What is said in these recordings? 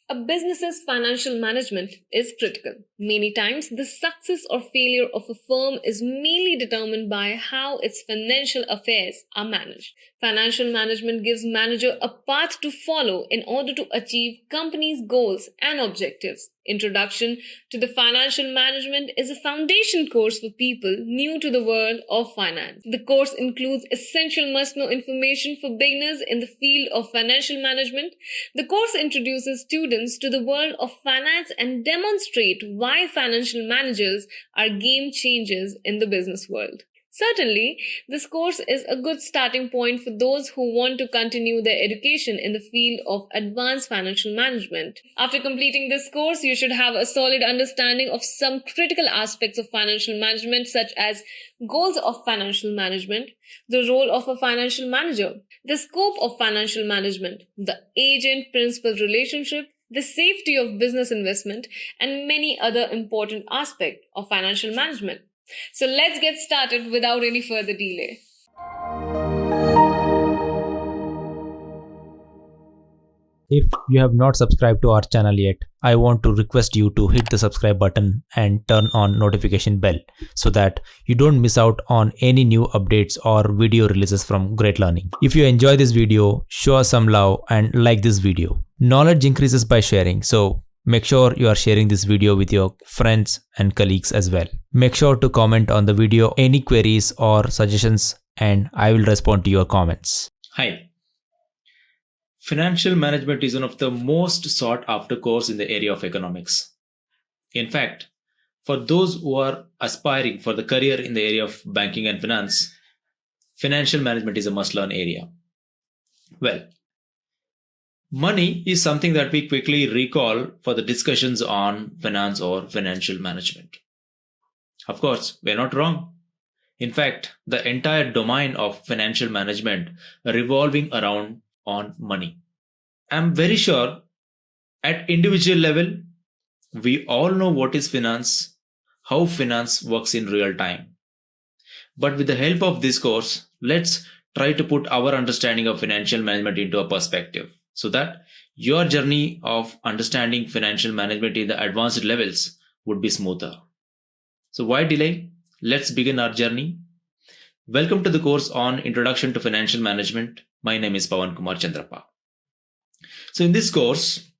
A business's financial management is critical. Many times, the success or failure of a firm is mainly determined by how its financial affairs are managed. Financial management gives manager a path to follow in order to achieve company's goals and objectives. Introduction to the Financial Management is a foundation course for people new to the world of finance. The course includes essential must-know information for beginners in the field of financial management. The course introduces students to the world of finance and demonstrate why financial managers are game changers in the business world. Certainly, this course is a good starting point for those who want to continue their education in the field of advanced financial management. After completing this course, you should have a solid understanding of some critical aspects of financial management, such as goals of financial management, the role of a financial manager, the scope of financial management, the agent-principal relationship, the safety of business investment, and many other important aspects of financial management. So let's get started without any further delay. If you have not subscribed to our channel yet, I want to request you to hit the subscribe button and turn on notification bell so that you don't miss out on any new updates or video releases from Great Learning. If you enjoy this video, show us some love and like this video. Knowledge increases by sharing, so make sure you are sharing this video with your friends and colleagues as well. Make sure to comment on the video any queries or suggestions and I will respond to your comments. Hi. Financial management is one of the most sought after course in the area of economics. In fact, for those who are aspiring for the career in the area of banking and finance, financial management is a must-learn area. Well, money is something that we quickly recall for the discussions on finance or financial management. Of course, we're not wrong. In fact, the entire domain of financial management revolving around on money. I'm very sure at individual level, we all know what is finance, how finance works in real time. But with the help of this course, let's try to put our understanding of financial management into a perspective so that your journey of understanding financial management in the advanced levels would be smoother. So why delay? Let's begin our journey. Welcome to the course on Introduction to Financial Management. My name is Pawan Kumar Chandrappa. So in this course,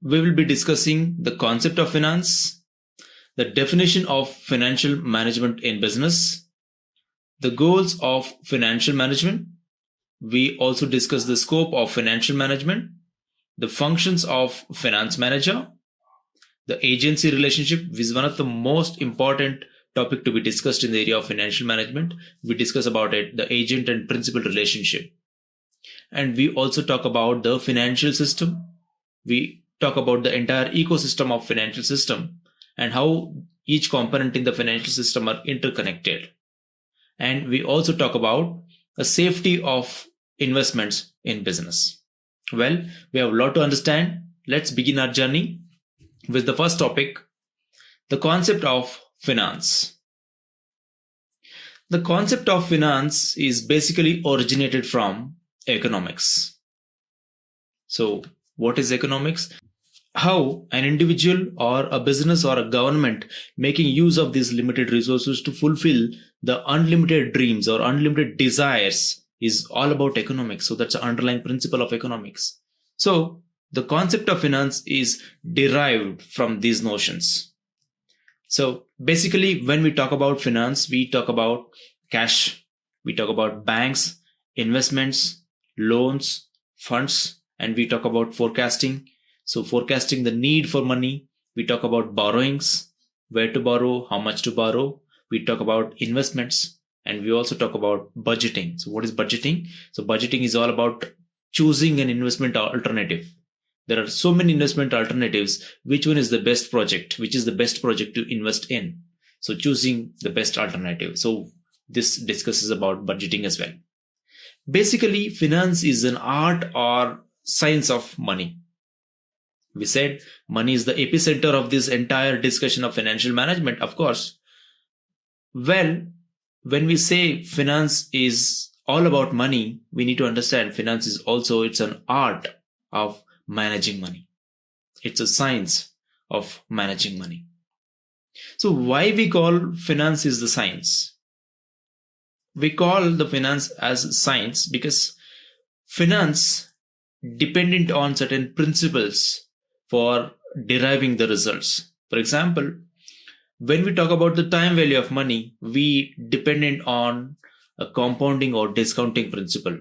we will be discussing the concept of finance, the definition of financial management in business, the goals of financial management. We also discuss the scope of financial management, the functions of finance manager, the agency relationship, which is one of the most important topic to be discussed in the area of financial management. We discuss about it, the agent and principal relationship. And we also talk about the financial system. We talk about the entire ecosystem of financial system and how each component in the financial system are interconnected. And we also talk about the safety of investments in business. Well, we have a lot to understand. Let's begin our journey with the first topic, the concept of finance. The concept of finance is basically originated from economics. So, what is economics? How an individual or a business or a government making use of these limited resources to fulfill the unlimited dreams or unlimited desires is all about economics. So, that's the underlying principle of economics. So, the concept of finance is derived from these notions. So basically, when we talk about finance, we talk about cash, we talk about banks, investments, loans, funds, and we talk about forecasting. So forecasting the need for money. We talk about borrowings, where to borrow, how much to borrow. We talk about investments, and we also talk about budgeting. So what is budgeting? So budgeting is all about choosing an investment alternative. There are so many investment alternatives. Which one is the best project? Which is the best project to invest in? So choosing the best alternative. So this discusses about budgeting as well. Basically, finance is an art or science of money. We said money is the epicenter of this entire discussion of financial management, of course. Well, when we say finance is all about money, we need to understand finance is also, it's an art of managing money. It's a science of managing money. So why we call finance is the science? We call the finance as science because finance dependent on certain principles for deriving the results. For example, when we talk about the time value of money, we dependent on a compounding or discounting principle,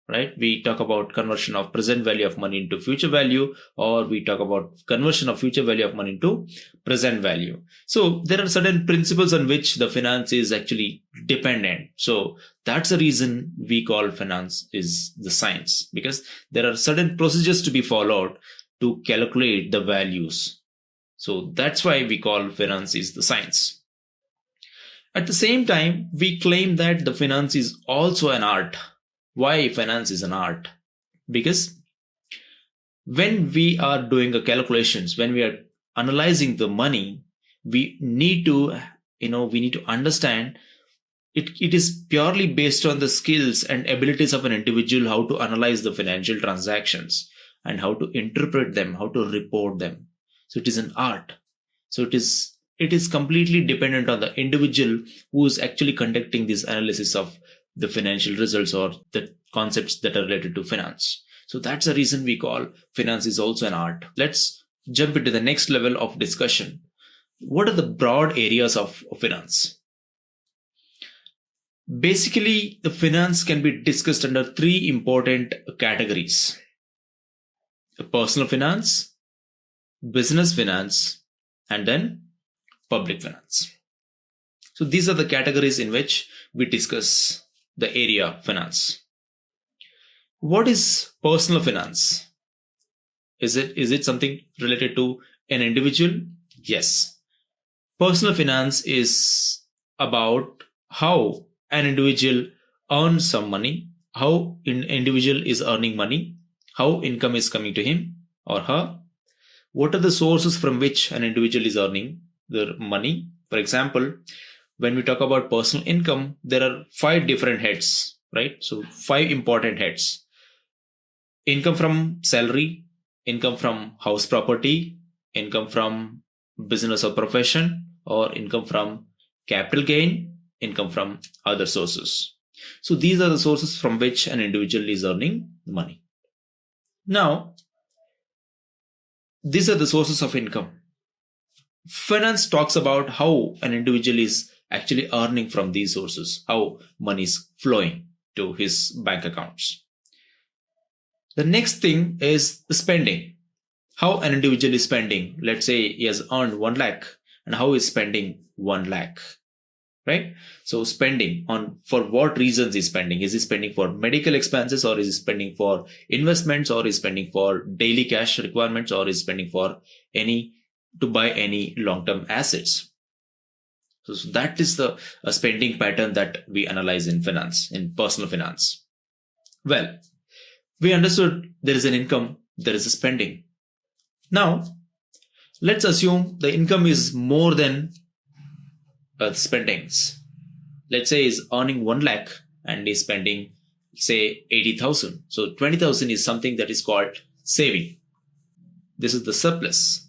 right? We talk about conversion of present value of money into future value, or we talk about conversion of future value of money into present value. So there are certain principles on which the finance is actually dependent. So that's the reason we call finance is the science, because there are certain procedures to be followed to calculate the values. So that's why we call finance is the science. At the same time, we claim that the finance is also an art. Why finance is an art? Because when we are doing a calculations, when we are analyzing the money, we need to understand it is purely based on the skills and abilities of an individual, how to analyze the financial transactions and how to interpret them, how to report them. So it is an art. So it is completely dependent on the individual who is actually conducting this analysis of the financial results or the concepts that are related to finance. So that's the reason we call finance is also an art. Let's jump into the next level of discussion. What are the broad areas of finance? Basically, the finance can be discussed under three important categories: personal finance, business finance, and then public finance. So these are the categories in which we discuss the area of finance. What is personal finance? Is it something related to an individual? Yes. Personal finance is about how an individual earns some money, how an individual is earning money, how income is coming to him or her, what are the sources from which an individual is earning their money. For example, when we talk about personal income, there are 5 different heads, right? So 5 important heads: income from salary, income from house property, income from business or profession, or income from capital gain, income from other sources. So these are the sources from which an individual is earning money. Now, these are the sources of income. Finance talks about how an individual is actually earning from these sources, how money is flowing to his bank accounts. The next thing is spending. How an individual is spending. Let's say he has earned 1 lakh and how is spending 1 lakh, right? So spending on, for what reasons is spending? Is he spending for medical expenses, or is he spending for investments, or is he spending for daily cash requirements, or is he spending for to buy any long-term assets? So that is the spending pattern that we analyze in finance, in personal finance. Well, we understood there is an income, there is a spending. Now, let's assume the income is more than spendings. Let's say he's earning 1 lakh and he's spending, say, 80,000. So 20,000 is something that is called saving. This is the surplus.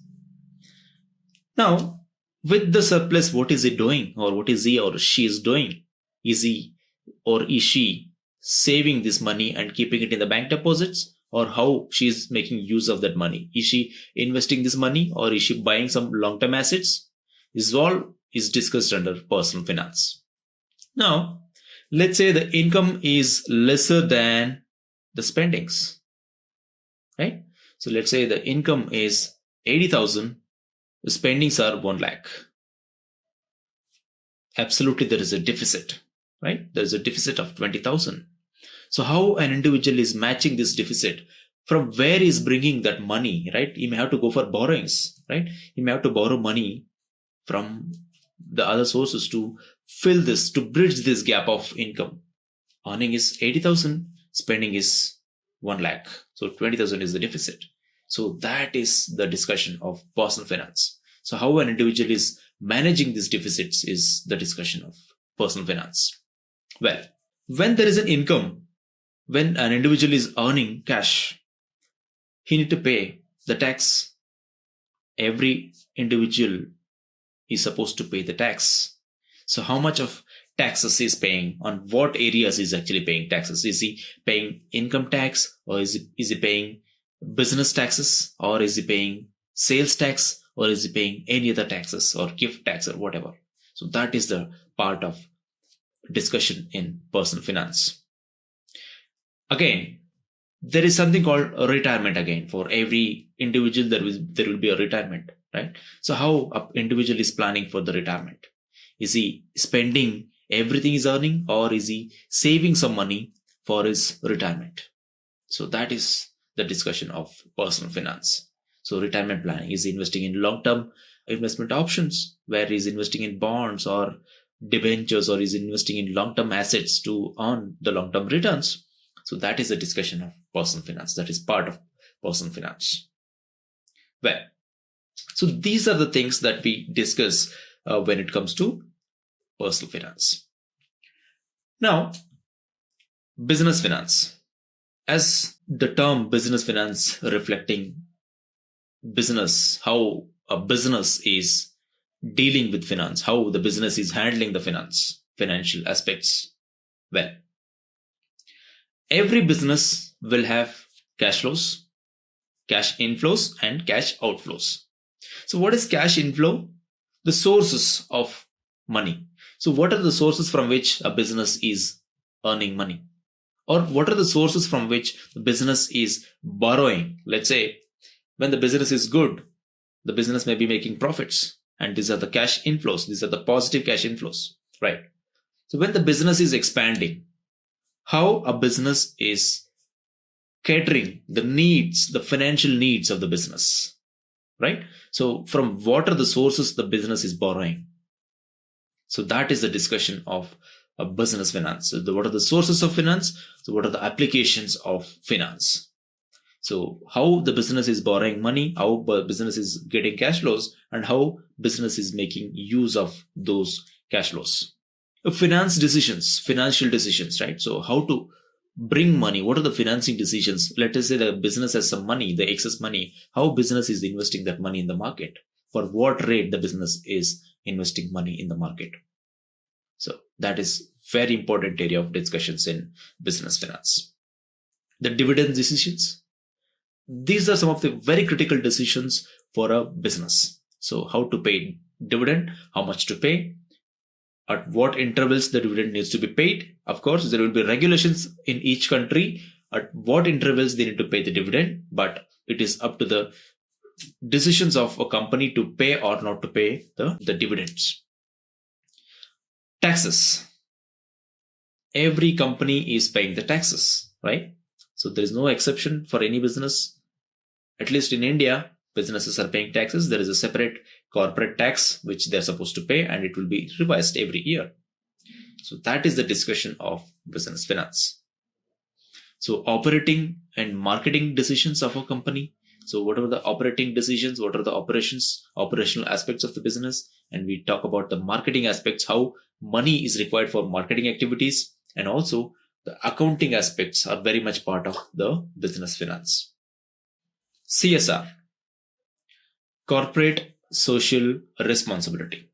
Now, with the surplus, what is he doing, or what is he or she is doing? Is he or is she saving this money and keeping it in the bank deposits, or how she is making use of that money? Is she investing this money, or is she buying some long-term assets? This all is discussed under personal finance. Now, let's say the income is lesser than the spendings, right? So let's say the income is 80,000, the spendings are 1 lakh. Absolutely, there is a deficit, right? There is a deficit of 20,000. So how an individual is matching this deficit? From where he is bringing that money, right? He may have to go for borrowings, right? He may have to borrow money from the other sources to fill this, to bridge this gap of income. Earning is 80,000, spending is 1 lakh. So 20,000 is the deficit. So that is the discussion of personal finance. So how an individual is managing these deficits is the discussion of personal finance. Well, when there is an income, when an individual is earning cash, he need to pay the tax, every individual is supposed to pay the tax. So how much of taxes he's paying, on what areas he's actually paying taxes? Is he paying income tax, or is he paying business taxes, or is he paying sales tax, or is he paying any other taxes or gift tax or whatever? So that is the part of discussion in personal finance. Again, there is something called a retirement. Again, for every individual there will be a retirement, right? So how an individual is planning for the retirement? Is he spending everything he's earning, or is he saving some money for his retirement? So that is the discussion of personal finance. So retirement planning, is he investing in long-term investment options, where he's investing in bonds or debentures, or is investing in long-term assets to earn the long-term returns? So that is a discussion of personal finance. That is part of personal finance. Well, so these are the things that we discuss when it comes to personal finance. Now, business finance. As the term business finance reflecting business, how a business is dealing with finance, how the business is handling the financial aspects. Well, every business will have cash flows, cash inflows, and cash outflows. So what is cash inflow? The sources of money. So what are the sources from which a business is earning money? Or what are the sources from which the business is borrowing? Let's say when the business is good, the business may be making profits, and these are the cash inflows. These are the positive cash inflows, right? So when the business is expanding, how a business is catering the needs, the financial needs of the business, right? So from what are the sources the business is borrowing? So that is the discussion of a business finance. So what are the sources of finance? So what are the applications of finance? So how the business is borrowing money, how business is getting cash flows, and how business is making use of those cash flows. Finance decisions, financial decisions, right? So how to bring money, what are the financing decisions? Let us say the business has some money, the excess money, how business is investing that money in the market, for what rate the business is investing money in the market. So that is very important area of discussions in business finance. The dividend decisions. These are some of the very critical decisions for a business. So how to pay dividend, how much to pay, at what intervals the dividend needs to be paid. Of course, there will be regulations in each country at what intervals they need to pay the dividend, but it is up to the decisions of a company to pay or not to pay the dividends. Taxes. Every company is paying the taxes, right? So there is no exception for any business. At least in India, businesses are paying taxes. There is a separate corporate tax which they're supposed to pay, and it will be revised every year. So that is the discussion of business finance. So operating and marketing decisions of a company. So what are the operating decisions? What are the operational aspects of the business? And we talk about the marketing aspects, how money is required for marketing activities. And also the accounting aspects are very much part of the business finance. CSR, corporate social responsibility.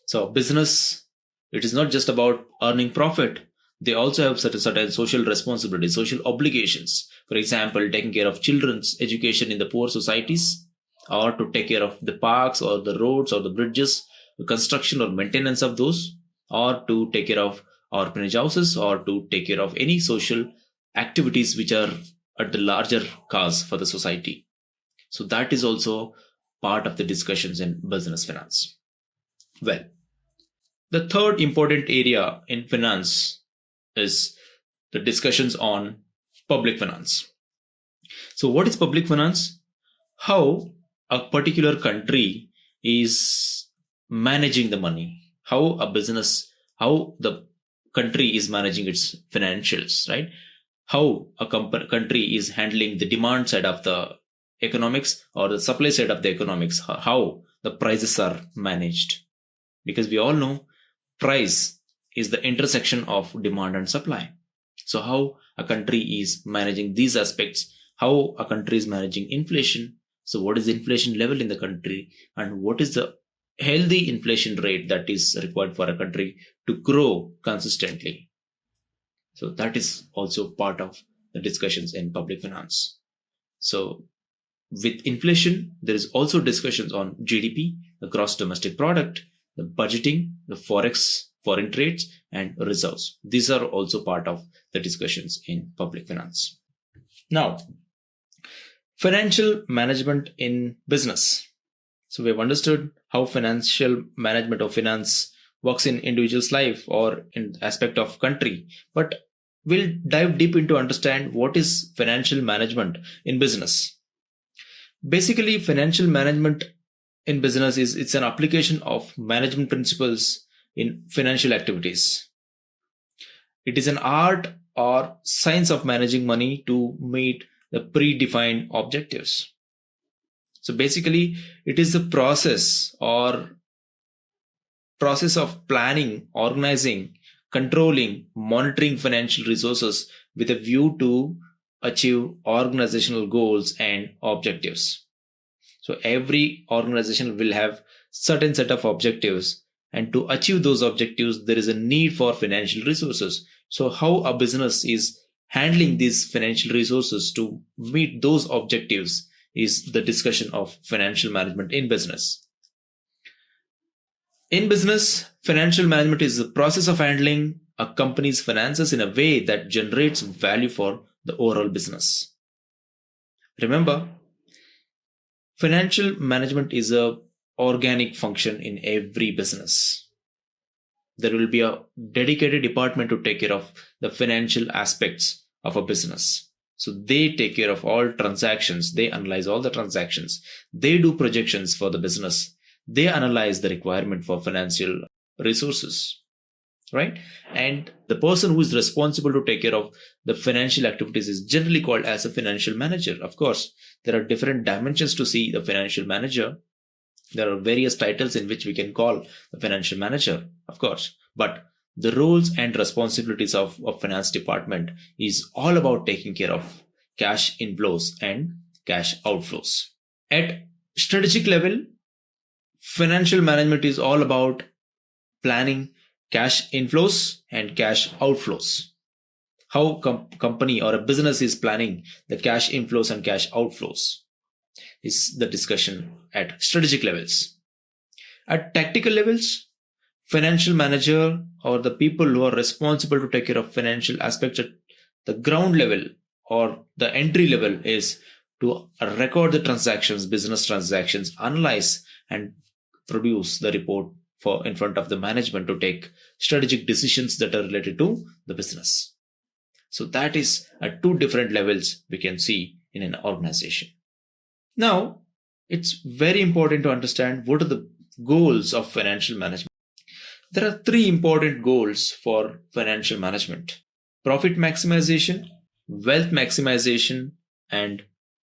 So business, it is not just about earning profit. They also have certain social responsibilities, social obligations. For example, taking care of children's education in the poor societies, or to take care of the parks or the roads or the bridges, the construction or maintenance of those, or to take care of orphanage houses, or to take care of any social activities which are at the larger cause for the society. So that is also part of the discussions in business finance. Well, the third important area in finance is the discussions on public finance. So what is public finance? How a particular country is managing the money, how the country is managing its financials, right? How a country is handling the demand side of the economics or the supply side of the economics, how the prices are managed. Because we all know price is the intersection of demand and supply. So how a country is managing these aspects, how a country is managing inflation, So what is the inflation level in the country, and what is the healthy inflation rate that is required for a country to grow consistently? So that is also part of the discussions in public finance. So with inflation, there is also discussions on GDP, the gross domestic product, the budgeting, the forex, foreign trades, and reserves. These are also part of the discussions in public finance. Now, financial management in business. So we have understood how financial management of finance works in individual's life or in aspect of country, but we'll dive deep into understand what is financial management in business. Basically, financial management in business is it's an application of management principles in financial activities. It is an art or science of managing money to meet the predefined objectives. So basically, it is the process of planning, organizing, controlling, monitoring financial resources with a view to achieve organizational goals and objectives. So every organization will have certain set of objectives, and to achieve those objectives, there is a need for financial resources. So how a business is handling these financial resources to meet those objectives is the discussion of financial management in business. In business, financial management is the process of handling a company's finances in a way that generates value for the overall business. Remember, financial management is a organic function in every business. There will be a dedicated department to take care of the financial aspects of a business. So they take care of all transactions. They analyze all the transactions. They do projections for the business. They analyze the requirement for financial resources, right? And the person who is responsible to take care of the financial activities is generally called as a financial manager. Of course, there are different dimensions to see the financial manager. There are various titles in which we can call the financial manager, of course, but the roles and responsibilities of finance department is all about taking care of cash inflows and cash outflows. At strategic level, financial management is all about planning cash inflows and cash outflows. How company or a business is planning the cash inflows and cash outflows is the discussion at strategic levels. At tactical levels, financial manager or the people who are responsible to take care of financial aspects at the ground level or the entry level is to record the transactions, business transactions, analyze and produce the report for in front of the management to take strategic decisions that are related to the business. So that is at two different levels we can see in an organization. Now, it's very important to understand what are the goals of financial management. There are three important goals for financial management: profit maximization, wealth maximization, and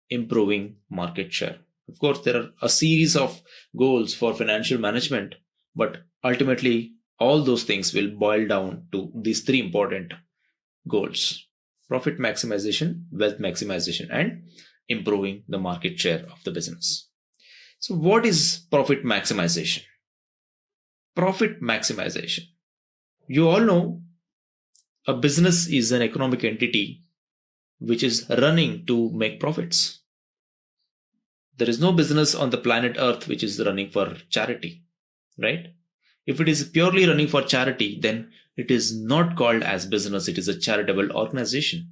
improving market share. Of course, there are a series of goals for financial management, but ultimately, all those things will boil down to these three important goals: profit maximization, wealth maximization, and improving the market share of the business. So, what is profit maximization? Profit maximization. You all know a business is an economic entity which is running to make profits. There is no business on the planet Earth which is running for charity, right? If it is purely running for charity, then it is not called as business, it is a charitable organization.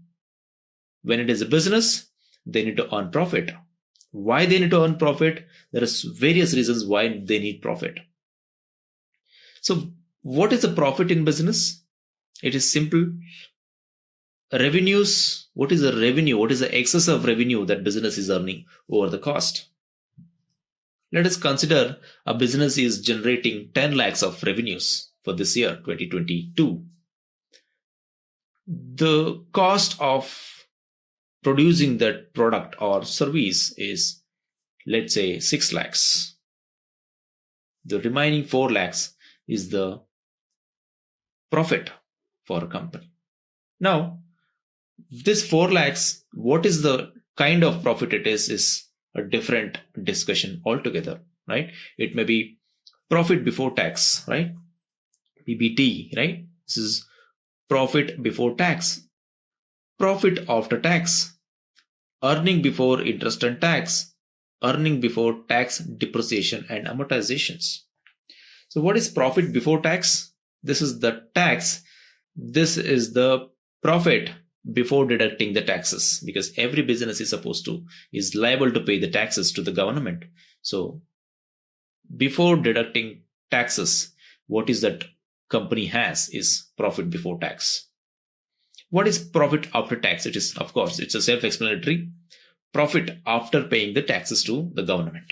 When it is a business, they need to earn profit. Why they need to earn profit? There are various reasons why they need profit. So, what is the profit in business? It is simple. Revenues. What is the revenue? What is the excess of revenue that business is earning over the cost? Let us consider a business is generating 10 lakhs of revenues for this year, 2022. The cost of producing that product or service is, let's say, 6 lakhs. The remaining 4 lakhs is the profit for a company. Now, this 4 lakhs, what is the kind of profit it is a different discussion altogether, right? It may be profit before tax, right? PBT, right? This is profit before tax, profit after tax, earning before interest and tax, earning before tax, depreciation and amortizations. So what is profit before tax? This is the tax. This is the profit before deducting the taxes, because every business is liable to pay the taxes to the government. So before deducting taxes, what is that company has is profit before tax. What is profit after tax? It is, of course, it's a self-explanatory. Profit after paying the taxes to the government.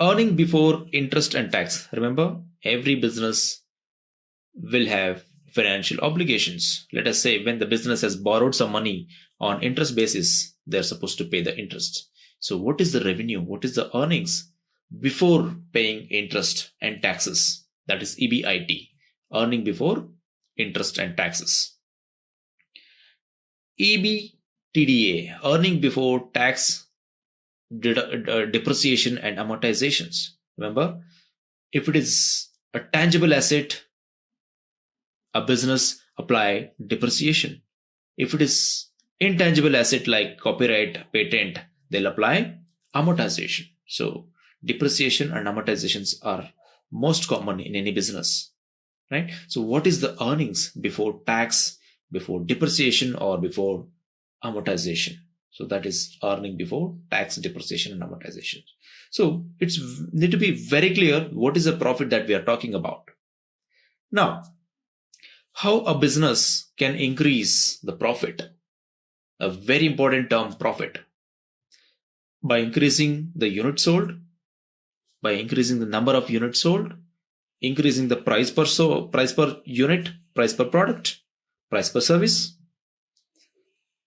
Earning before interest and tax. Remember, every business will have financial obligations. Let us say when the business has borrowed some money on interest basis, they're supposed to pay the interest. So what is the revenue? What is the earnings before paying interest and taxes? That is EBIT, earning before interest and taxes. EBITDA, earning before tax, depreciation and amortizations. Remember, if it is a tangible asset, a business apply depreciation. If it is intangible asset like copyright, patent, they'll apply amortization. So depreciation and amortizations are most common in any business, right? So what is the earnings before tax, before depreciation or before amortization? So that is earning before tax, depreciation and amortization. So it's need to be very clear what is the profit that we are talking about. Now, how a business can increase the profit? A very important term, profit. By increasing the units sold, by increasing the number of units sold, increasing the price per unit, price per product, price per service,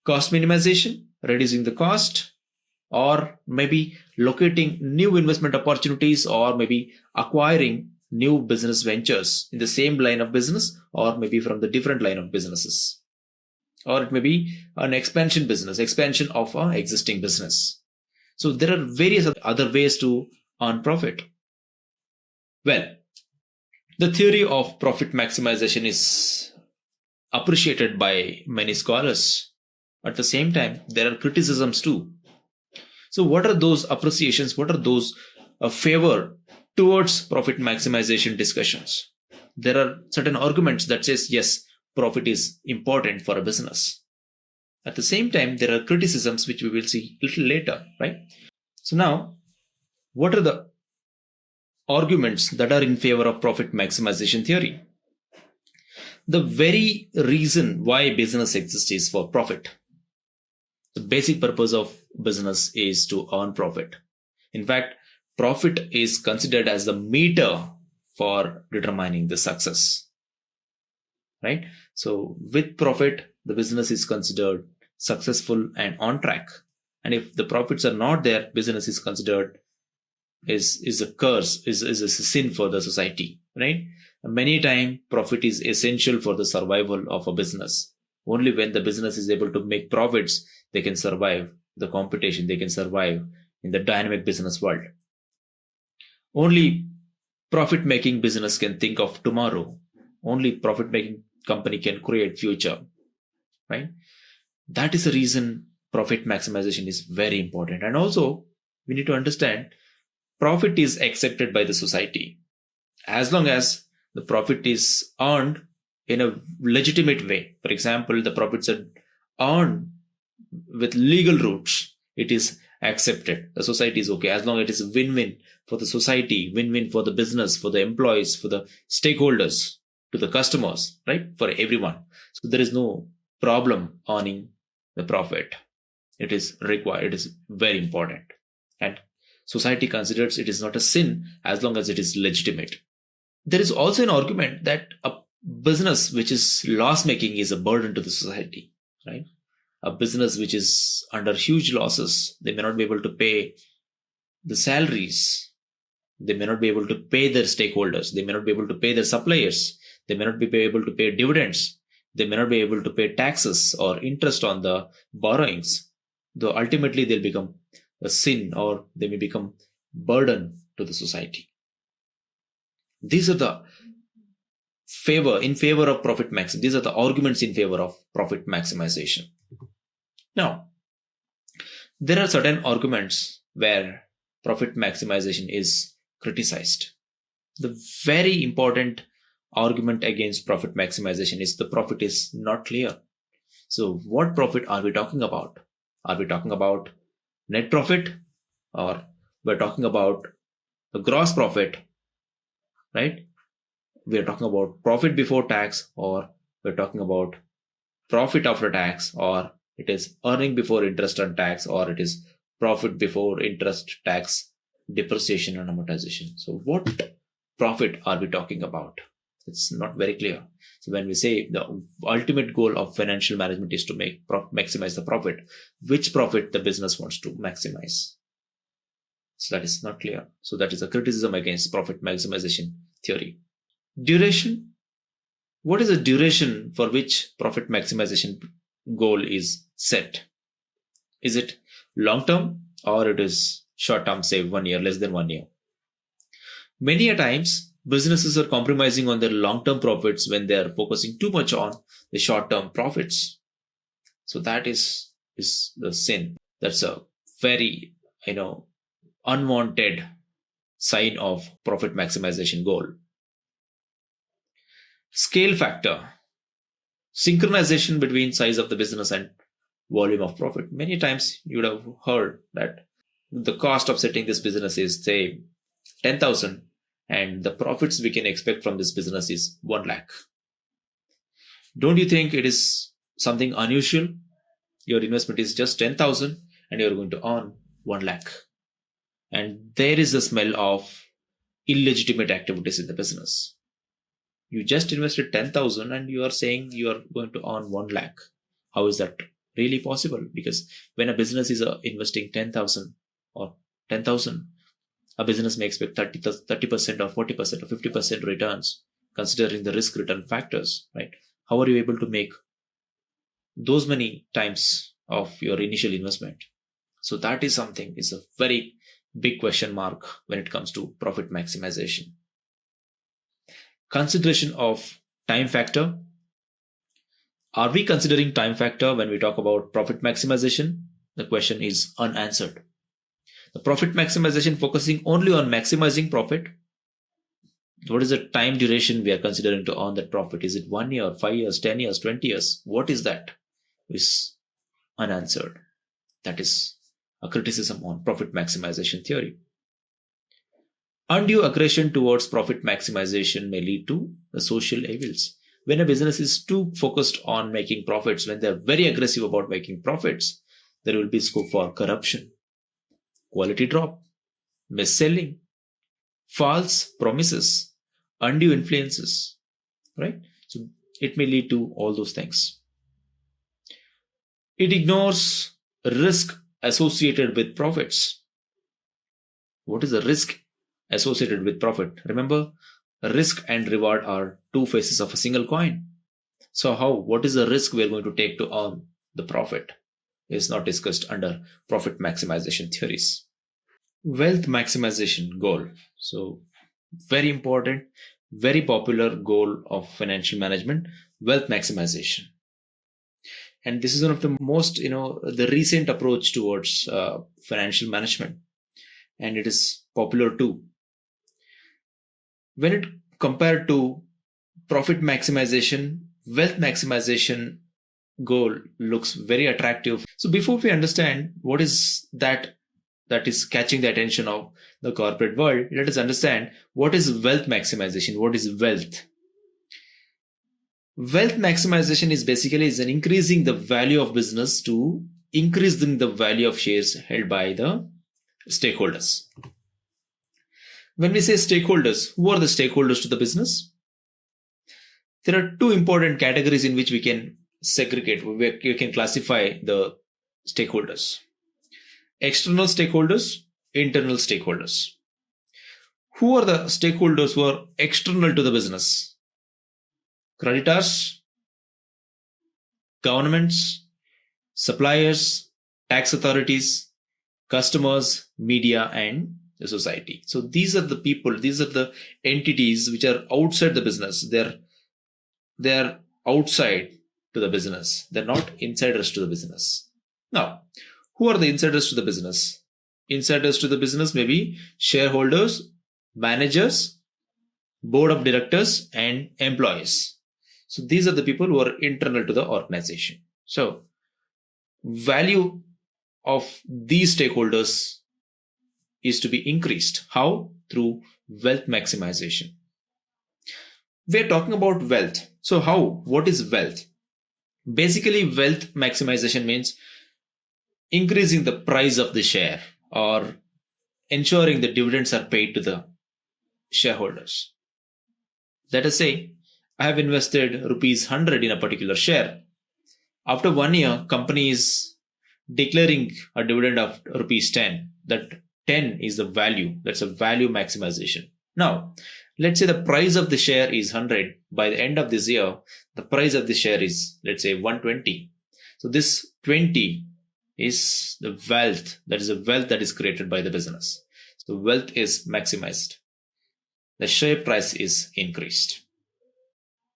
cost minimization, reducing the cost, or maybe locating new investment opportunities, or maybe acquiring new business ventures in the same line of business, or maybe from the different line of businesses. Or it may be an expansion business, expansion of an existing business. So there are various other ways to earn profit. Well, the theory of profit maximization is appreciated by many scholars. At the same time, there are criticisms too. So what are those appreciations? What are those favor towards profit maximization discussions? There are certain arguments that says, yes, profit is important for a business. At the same time, there are criticisms which we will see a little later, right? So now, what are the arguments that are in favor of profit maximization theory? The very reason why business exists is for profit. The basic purpose of business is to earn profit. In fact, profit is considered as the meter for determining the success, right? So with profit, the business is considered successful and on track. And if the profits are not there, business is considered is a curse, is a sin for the society, right? Many times, profit is essential for the survival of a business. Only when the business is able to make profits, they can survive the competition, they can survive in the dynamic business world. Only profit-making business can think of tomorrow. Only profit-making company can create future, right? That is the reason profit maximization is very important. And also, we need to understand profit is accepted by the society as long as the profit is earned in a legitimate way. For example, the profits are earned with legal routes. It is accepted. The society is okay as long as it is a win-win for the society, win-win for the business, for the employees, for the stakeholders, to the customers, right? For everyone. So there is no problem earning the profit. It is required. It is very important. And society considers it is not a sin as long as it is legitimate. There is also an argument that a business which is loss-making is a burden to the society, right? A business which is under huge losses, they may not be able to pay the salaries. They may not be able to pay their stakeholders. They may not be able to pay their suppliers. They may not be able to pay dividends. They may not be able to pay taxes or interest on the borrowings. Though ultimately they'll become a sin, or they may become burden to the society. These are the in favor of profit maximization. These are the arguments in favor of profit maximization. Now, there are certain arguments where profit maximization is criticized. The very important argument against profit maximization is the profit is not clear. So what profit are we talking about? Are we talking about net profit, or we're talking about the gross profit, right? We're talking about profit before tax, or we're talking about profit after tax, or it is earning before interest and tax, or it is profit before interest, tax, depreciation and amortization. So what profit are we talking about? It's not very clear. So when we say the ultimate goal of financial management is to maximize the profit, which profit the business wants to maximize? So that is not clear. So that is a criticism against profit maximization theory. Duration. What is the duration for which profit maximization goal is set? Is it long term, or it is short term, say 1 year, less than 1 year? Many a times, businesses are compromising on their long term profits when they are focusing too much on the short term profits. So that is the sin. That's a very, unwanted sign of profit maximization goal. Scale factor. Synchronization between size of the business and volume of profit. Many times you would have heard that the cost of setting this business is, say, 10,000, and the profits we can expect from this business is 1 lakh. Don't you think it is something unusual? Your investment is just 10,000 and you're going to earn 1 lakh. And there is the smell of illegitimate activities in the business. You just invested 10,000 and you are saying you are going to earn 1 lakh. How is that really possible? Because when a business is investing 10,000 or 10,000, a business may expect 30% or 40% or 50% returns, considering the risk return factors, right? How are you able to make those many times of your initial investment? So that is something, is a very big question mark when it comes to profit maximization. Consideration of time factor. Are we considering time factor when we talk about profit maximization? The question is unanswered. The profit maximization focusing only on maximizing profit. What is the time duration we are considering to earn that profit? Is it 1 year, 5 years, 10 years, 20 years? What is that? Is unanswered. That is a criticism on profit maximization theory. Undue aggression towards profit maximization may lead to the social evils. When a business is too focused on making profits, when they're very aggressive about making profits, there will be scope for corruption, quality drop, mis-selling, false promises, undue influences, right? So it may lead to all those things. It ignores risk associated with profits. What is the risk associated with profit? Remember, risk and reward are two faces of a single coin. So what is the risk we are going to take to earn the profit is not discussed under profit maximization theories. Wealth maximization goal. So very important, very popular goal of financial management, wealth maximization. And this is one of the most, the recent approach towards financial management. And it is popular too. When it compared to profit maximization, wealth maximization goal looks very attractive. So before we understand what is that is catching the attention of the corporate world, let us understand what is wealth maximization. What is wealth? Wealth maximization is basically an increasing the value of business to increasing the value of shares held by the stakeholders. When we say stakeholders, who are the stakeholders to the business? There are two important categories in which we can segregate, we can classify the stakeholders. External stakeholders, internal stakeholders. Who are the stakeholders who are external to the business? Creditors, governments, suppliers, tax authorities, customers, media, and the society. So these are the people, these are the entities which are outside the business. They're outside to the business. They're not insiders to the business. Now, who are the insiders to the business? Insiders to the business may be shareholders, managers, board of directors, and employees. So these are the people who are internal to the organization. So value of these stakeholders is to be increased. How? Through wealth maximization. We're talking about wealth. So how? What is wealth? Basically, wealth maximization means increasing the price of the share or ensuring the dividends are paid to the shareholders. Let us say I have invested rupees 100 in a particular share. After 1 year, company is declaring a dividend of rupees 10. That 10 is the value. That's a value maximization. Now, let's say the price of the share is 100. By the end of this year, the price of the share is, let's say, 120. So this 20 is the wealth. That is the wealth that is created by the business. So wealth is maximized. The share price is increased.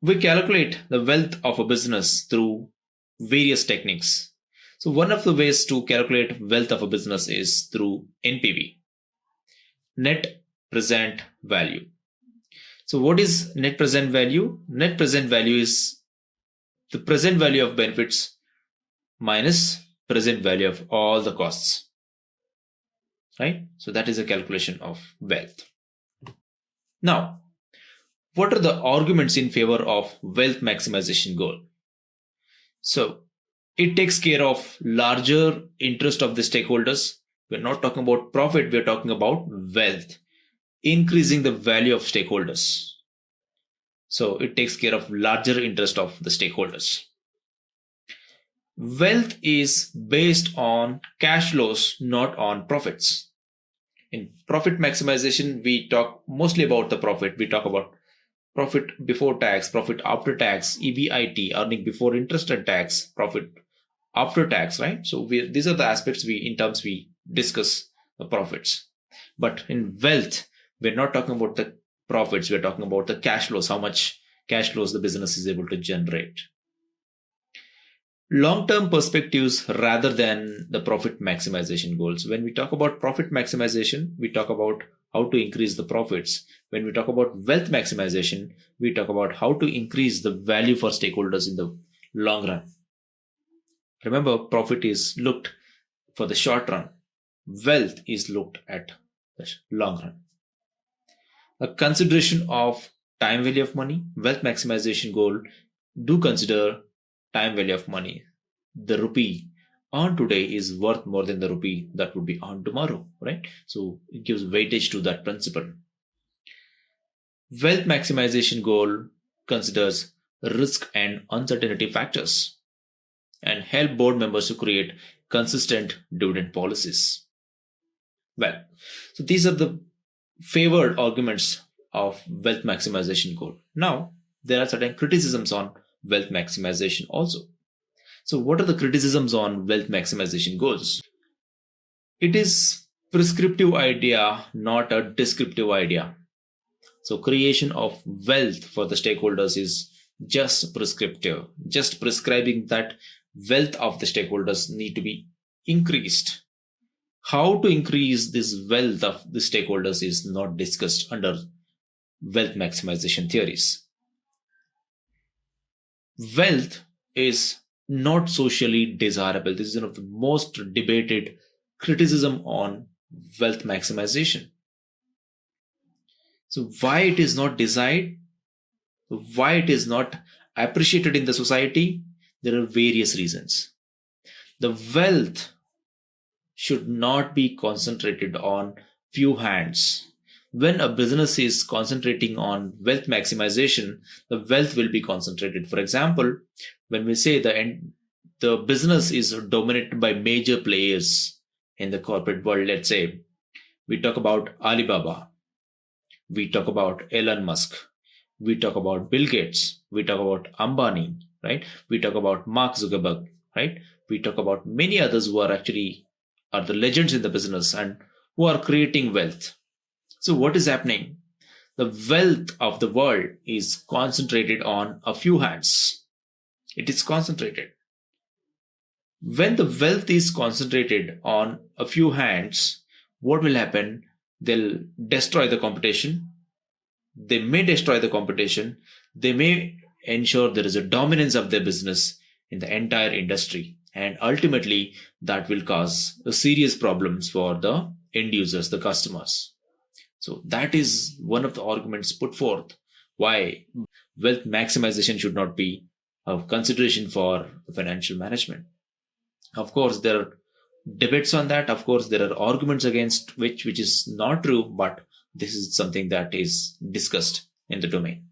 We calculate the wealth of a business through various techniques. So one of the ways to calculate wealth of a business is through NPV, net present value. So what is net present value? Net present value is the present value of benefits minus present value of all the costs. Right? So that is a calculation of wealth. Now, what are the arguments in favor of wealth maximization goal? So it takes care of larger interest of the stakeholders. We're not talking about profit, we're talking about wealth, increasing the value of stakeholders. So it takes care of larger interest of the stakeholders. Wealth is based on cash flows, not on profits. In profit maximization, we talk mostly about the profit. We talk about profit before tax, profit after tax, EBIT, earning before interest and tax, profit after tax, right? So these are the aspects we discuss the profits. But in wealth, we're not talking about the profits. We're talking about the cash flows, how much cash flows the business is able to generate. Long-term perspectives rather than the profit maximization goals. When we talk about profit maximization, we talk about how to increase the profits. When we talk about wealth maximization, we talk about how to increase the value for stakeholders in the long run. Remember, profit is looked for the short run. Wealth is looked at the long run. A consideration of time value of money, wealth maximization goal do consider time value of money. The rupee earned today is worth more than the rupee that would be earned tomorrow, right? So it gives weightage to that principle. Wealth maximization goal considers risk and uncertainty factors and help board members to create consistent dividend policies. Well, so these are the favored arguments of wealth maximization goal. Now, there are certain criticisms on wealth maximization also. So what are the criticisms on wealth maximization goals? It is prescriptive idea, not a descriptive idea. So creation of wealth for the stakeholders is just prescriptive, just prescribing that wealth of the stakeholders need to be increased. How to increase this wealth of the stakeholders is not discussed under wealth maximization theories. Wealth is not socially desirable. This is one of the most debated criticism on wealth maximization. So why it is not desired? Why it is not appreciated in the society? There are various reasons. The wealth should not be concentrated on few hands. When a business is concentrating on wealth maximization, the wealth will be concentrated. For example, when we say the business is dominated by major players in the corporate world, let's say we talk about Alibaba, we talk about Elon Musk, we talk about Bill Gates, we talk about Ambani, right? We talk about Mark Zuckerberg, right? We talk about many others who are actually are the legends in the business and who are creating wealth. So what is happening? The wealth of the world is concentrated on a few hands. It is concentrated. When the wealth is concentrated on a few hands, what will happen? They'll destroy the competition. They may destroy the competition. They may ensure there is a dominance of their business in the entire industry. And ultimately, that will cause serious problems for the end users, the customers. So that is one of the arguments put forth why wealth maximization should not be a consideration for financial management. Of course, there are debates on that. Of course, there are arguments against which is not true, but this is something that is discussed in the domain.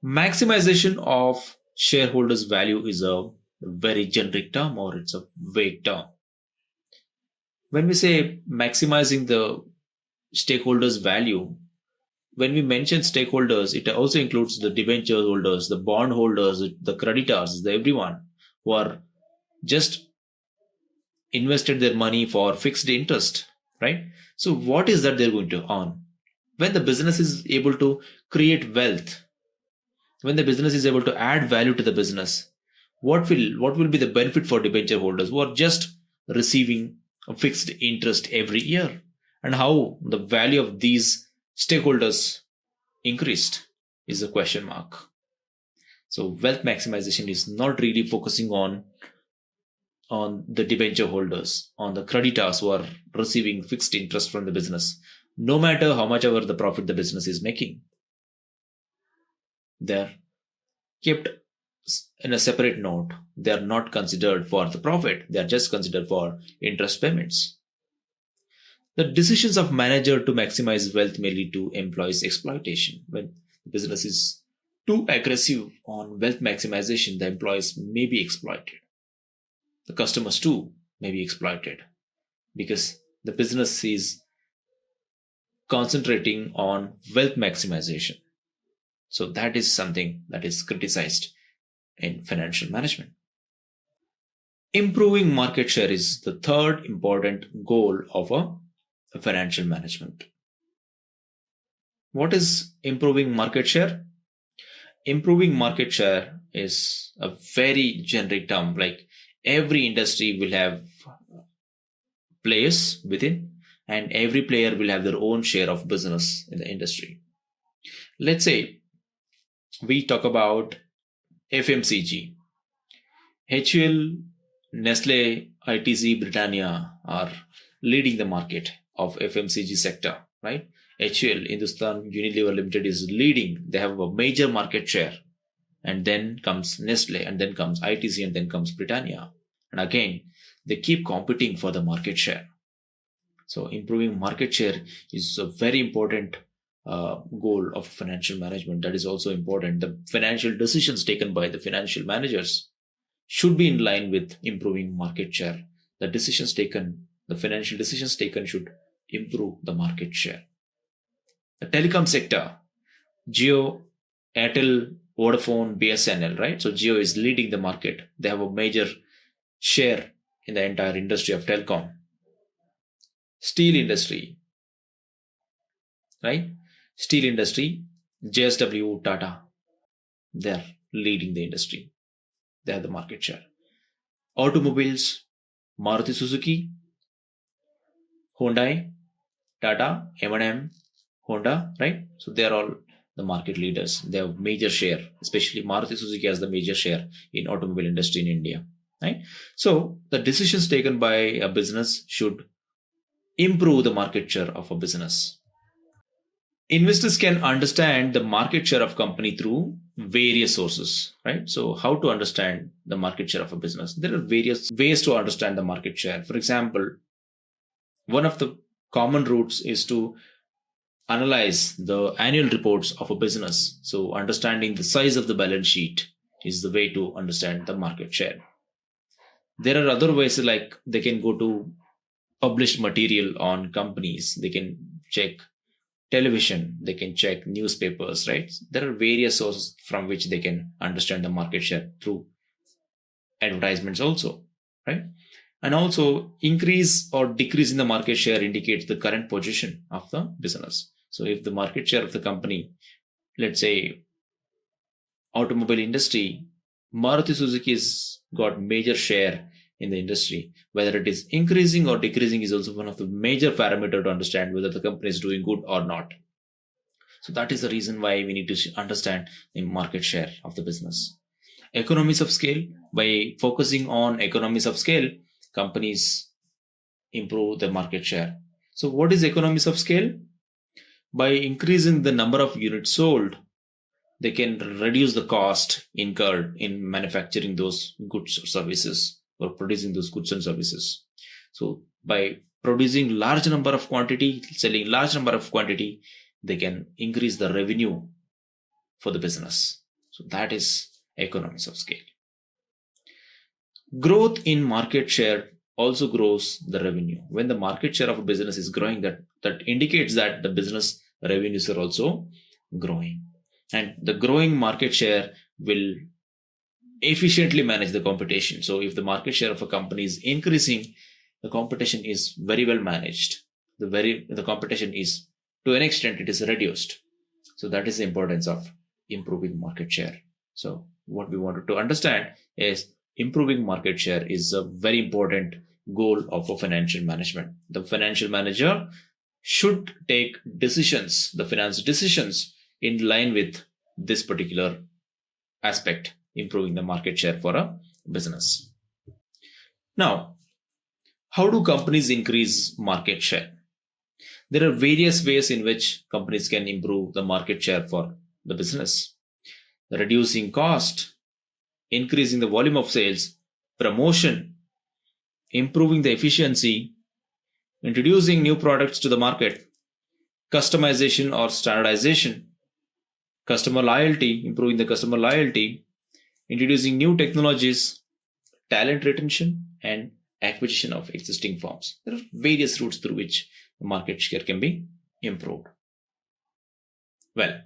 Maximization of shareholders' value is a very generic term, or it's a vague term. When we say maximizing the stakeholders' value, when we mention stakeholders, it also includes the debenture holders, the bond holders, the creditors, the everyone who are just invested their money for fixed interest, right? So what is that they're going to earn? When the business is able to create wealth, when the business is able to add value to the business, what will be the benefit for debenture holders who are just receiving a fixed interest every year? And how the value of these stakeholders increased is a question mark. So wealth maximization is not really focusing on the debenture holders, on the creditors who are receiving fixed interest from the business, no matter how much ever the profit the business is making. They're kept in a separate note. They are not considered for the profit. They are just considered for interest payments. The decisions of manager to maximize wealth may lead to employees' exploitation. When the business is too aggressive on wealth maximization, the employees may be exploited. The customers too may be exploited because the business is concentrating on wealth maximization. So that is something that is criticized in financial management. Improving market share is the third important goal of a financial management. What is improving market share? Improving market share is a very generic term. Like every industry will have players within, and every player will have their own share of business in the industry. Let's say we talk about FMCG. HUL, Nestle, ITC, Britannia are leading the market of FMCG sector, right? HUL, Hindustan Unilever Limited, is leading. They have a major market share. And then comes Nestle, and then comes ITC, and then comes Britannia. And again, they keep competing for the market share. So improving market share is a very important goal of financial management. That is also important. The financial decisions taken by the financial managers should be in line with improving market share. The financial decisions taken should improve the market share. The telecom sector, Jio, Airtel, Vodafone, BSNL, right? So Jio is leading the market. They have a major share in the entire industry of telecom. Steel industry, right? Steel industry, JSW, Tata, they're leading the industry. They have the market share. Automobiles, Maruti Suzuki, Hyundai, Tata, M&M, Honda, right? So they're all the market leaders. They have major share, especially Maruti Suzuki has the major share in automobile industry in India, right? So the decisions taken by a business should improve the market share of a business. Investors can understand the market share of company through various sources, right? So how to understand the market share of a business? There are various ways to understand the market share. For example, one of the common routes is to analyze the annual reports of a business. So understanding the size of the balance sheet is the way to understand the market share. There are other ways, like they can go to published material on companies. They can check television, they can check newspapers, right? There are various sources from which they can understand the market share through advertisements also, right? And also increase or decrease in the market share indicates the current position of the business. So if the market share of the company, let's say automobile industry, Maruti Suzuki has got major share in the industry. Whether it is increasing or decreasing is also one of the major parameter to understand whether the company is doing good or not. So that is the reason why we need to understand the market share of the business. Economies of scale. By focusing on economies of scale, companies improve the market share. So what is economies of scale? By increasing the number of units sold, they can reduce the cost incurred in manufacturing those goods or services or producing those goods and services. So by producing large number of quantity, selling large number of quantity, they can increase the revenue for the business. So that is economies of scale. Growth in market share also grows the revenue. When the market share of a business is growing, that indicates that the business revenues are also growing. And the growing market share will efficiently manage the competition. So if the market share of a company is increasing, the competition is very well managed. The competition is, to an extent, it is reduced. So that is the importance of improving market share. So what we wanted to understand is improving market share is a very important goal of a financial management. The financial manager should take decisions, the finance decisions, in line with this particular aspect, improving the market share for a business. Now, how do companies increase market share? There are various ways in which companies can improve the market share for the business. Reducing cost, increasing the volume of sales, promotion, improving the efficiency, introducing new products to the market, customization or standardization, customer loyalty, improving the customer loyalty, introducing new technologies, talent retention, and acquisition of existing firms. There are various routes through which the market share can be improved. Well,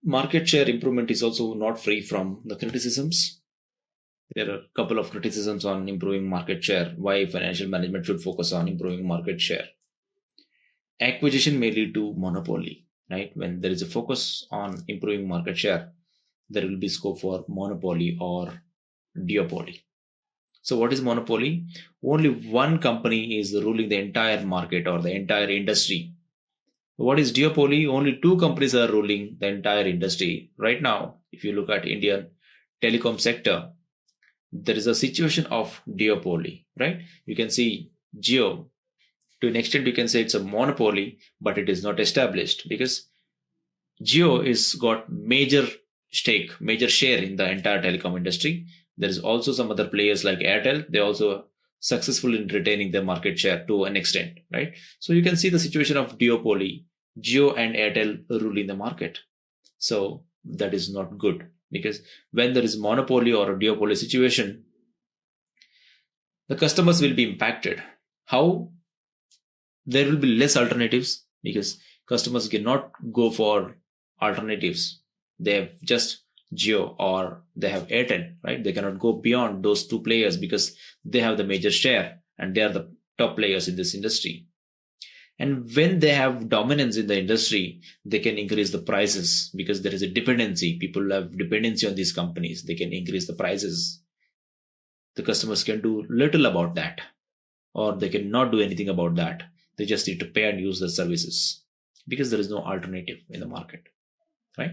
market share improvement is also not free from the criticisms. There are a couple of criticisms on improving market share, why financial management should focus on improving market share. Acquisition may lead to monopoly, right? When there is a focus on improving market share, there will be scope for monopoly or duopoly. So what is monopoly? Only one company is ruling the entire market or the entire industry. What is duopoly? Only two companies are ruling the entire industry. Right now, if you look at Indian telecom sector, there is a situation of duopoly, right? You can see Jio. To an extent, you can say it's a monopoly, but it is not established because Jio is got major stake, major share in the entire telecom industry. There is also some other players like Airtel. They also successful in retaining their market share to an extent, right? So you can see the situation of duopoly, Jio and Airtel ruling the market. So that is not good because when there is monopoly or a duopoly situation, the customers will be impacted. How? There will be less alternatives because customers cannot go for alternatives. They have just Jio or they have Airtel, right? They cannot go beyond those two players because they have the major share and they are the top players in this industry. And when they have dominance in the industry, they can increase the prices because there is a dependency. People have dependency on these companies. They can increase the prices. The customers can do little about that, or they cannot do anything about that. They just need to pay and use the services because there is no alternative in the market, right?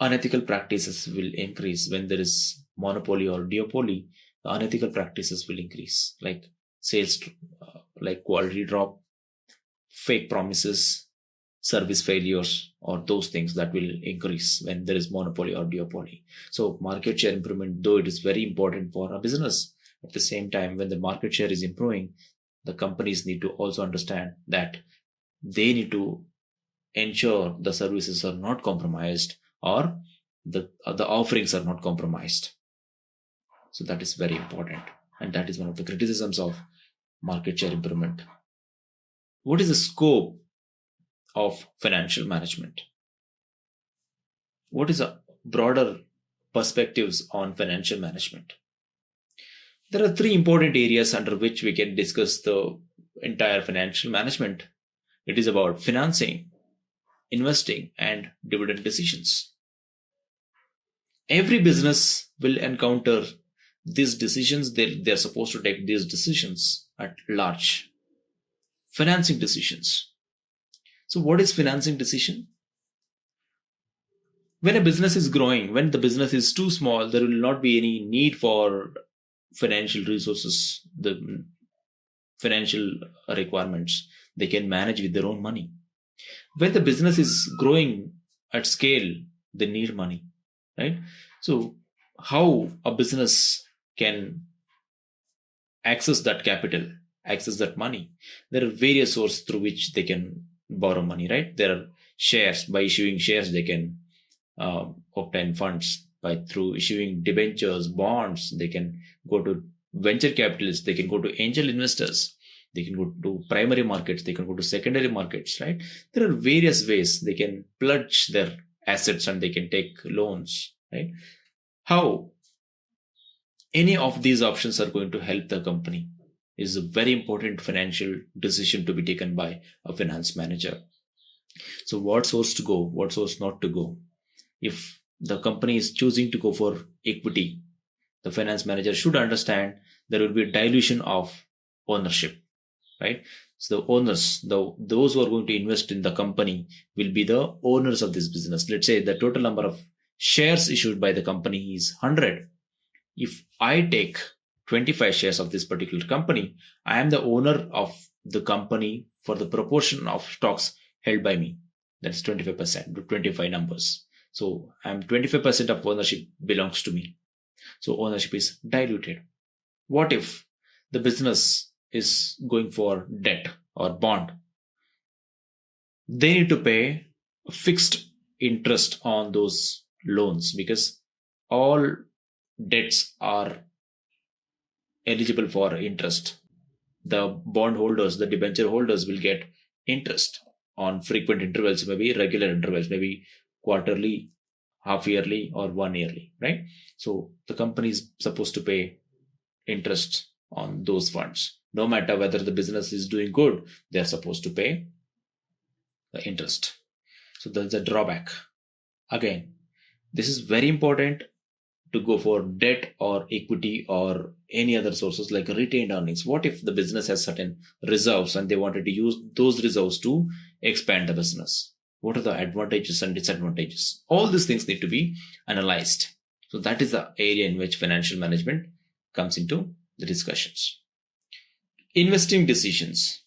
Unethical practices will increase when there is monopoly or duopoly. The unethical practices will increase, like sales, like quality drop, fake promises, service failures, or those things that will increase when there is monopoly or duopoly. So market share improvement, though it is very important for a business, at the same time, when the market share is improving, the companies need to also understand that they need to ensure the services are not compromised or the offerings are not compromised. So that is very important. And that is one of the criticisms of market share improvement. What is the scope of financial management? What is the broader perspectives on financial management? There are three important areas under which we can discuss the entire financial management. It is about financing, investing, and dividend decisions. Every business will encounter these decisions. They're supposed to take these decisions at large. Financing decisions. So, what is financing decision? When a business is growing, when the business is too small, there will not be any need for financial resources, the financial requirements. They can manage with their own money. When the business is growing at scale, they need money, right? So, how a business can access that capital, access that money? There are various sources through which they can borrow money, right? There are shares. By issuing shares, they can obtain funds. By through issuing debentures, bonds, they can go to venture capitalists, they can go to angel investors, they can go to primary markets, they can go to secondary markets, right? There are various ways they can pledge their assets and they can take loans, right? How any of these options are going to help the company is a very important financial decision to be taken by a finance manager. So, what source to go, what source not to go? If the company is choosing to go for equity, the finance manager should understand there will be a dilution of ownership, right? So the owners, those who are going to invest in the company will be the owners of this business. Let's say the total number of shares issued by the company is 100. If I take 25 shares of this particular company, I am the owner of the company for the proportion of stocks held by me. That's 25% to 25 numbers. So I'm 25% of ownership belongs to me. So ownership is diluted. What if the business is going for debt or bond? They need to pay a fixed interest on those loans because all debts are eligible for interest. The bond holders, the debenture holders will get interest on frequent intervals, maybe regular intervals, maybe quarterly, half yearly, or 1 yearly, right? So the company is supposed to pay interest on those funds. No matter whether the business is doing good, they are supposed to pay the interest. So there's a drawback. Again, this is very important to go for debt or equity or any other sources like retained earnings. What if the business has certain reserves and they wanted to use those reserves to expand the business? What are the advantages and disadvantages? All these things need to be analyzed. So that is the area in which financial management comes into the discussions. Investing decisions.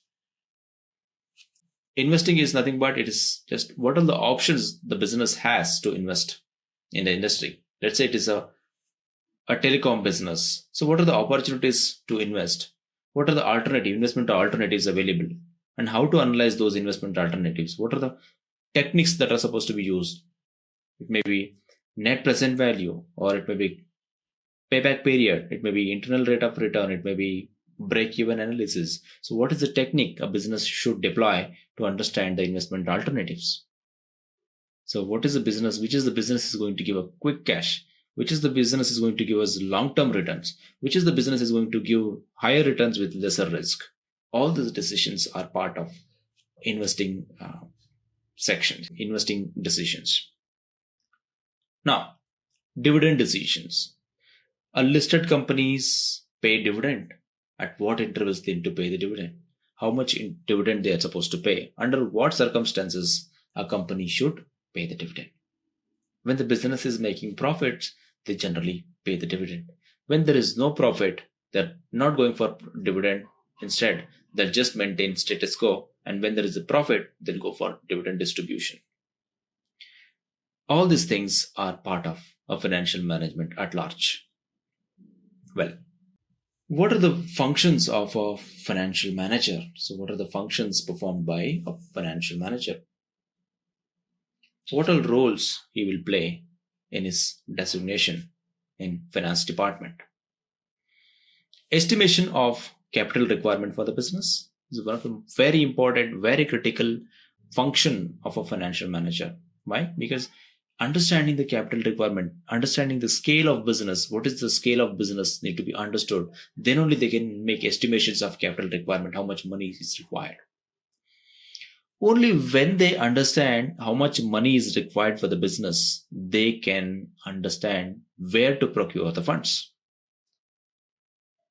Investing is nothing but it is just what are the options the business has to invest in the industry. Let's say it is a telecom business. So what are the opportunities to invest? What are the investment alternatives available? And how to analyze those investment alternatives? What are the techniques that are supposed to be used? It may be net present value, or it may be payback period, it may be internal rate of return, it may be break-even analysis. So what is the technique a business should deploy to understand the investment alternatives? So what is the business? Which is the business is going to give a quick cash? Which is the business is going to give us long-term returns? Which is the business is going to give higher returns with lesser risk? All these decisions are part of investing sections, investing decisions. Now, dividend decisions. A listed companies pay dividend. At what intervals they need to pay the dividend? How much in dividend they are supposed to pay? Under what circumstances a company should pay the dividend? When the business is making profits, they generally pay the dividend. When there is no profit, they're not going for dividend. Instead, they'll just maintain status quo. And when there is a profit, they'll go for dividend distribution. All these things are part of a financial management at large. Well, what are the functions of a financial manager? So, what are the functions performed by a financial manager? What all roles he will play in his designation in finance department? Estimation of capital requirement for the business is one of the very important, very critical function of a financial manager. Why? Because understanding the capital requirement, understanding the scale of business, what is the scale of business need to be understood. Then only they can make estimations of capital requirement, how much money is required. Only when they understand how much money is required for the business, they can understand where to procure the funds.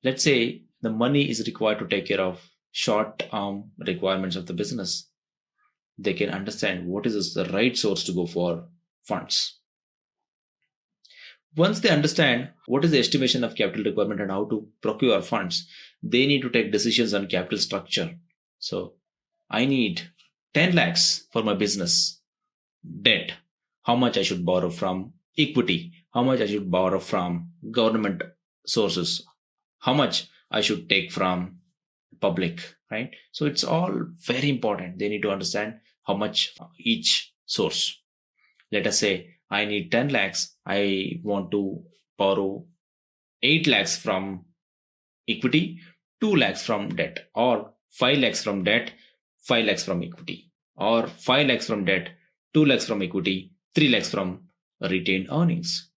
Let's say the money is required to take care of short-term requirements of the business. They can understand what is the right source to go for funds. Once they understand what is the estimation of capital requirement and how to procure funds, they need to take decisions on capital structure. So I need 10 lakhs for my business. Debt. How much I should borrow from equity? How much I should borrow from government sources? How much I should take from public, right? So it's all very important. They need to understand how much each source. Let us say I need 10 lakhs. I want to borrow 8 lakhs from equity, 2 lakhs from debt, or 5 lakhs from debt, 5 lakhs from equity, or 5 lakhs from debt, 2 lakhs from equity, 3 lakhs from retained earnings,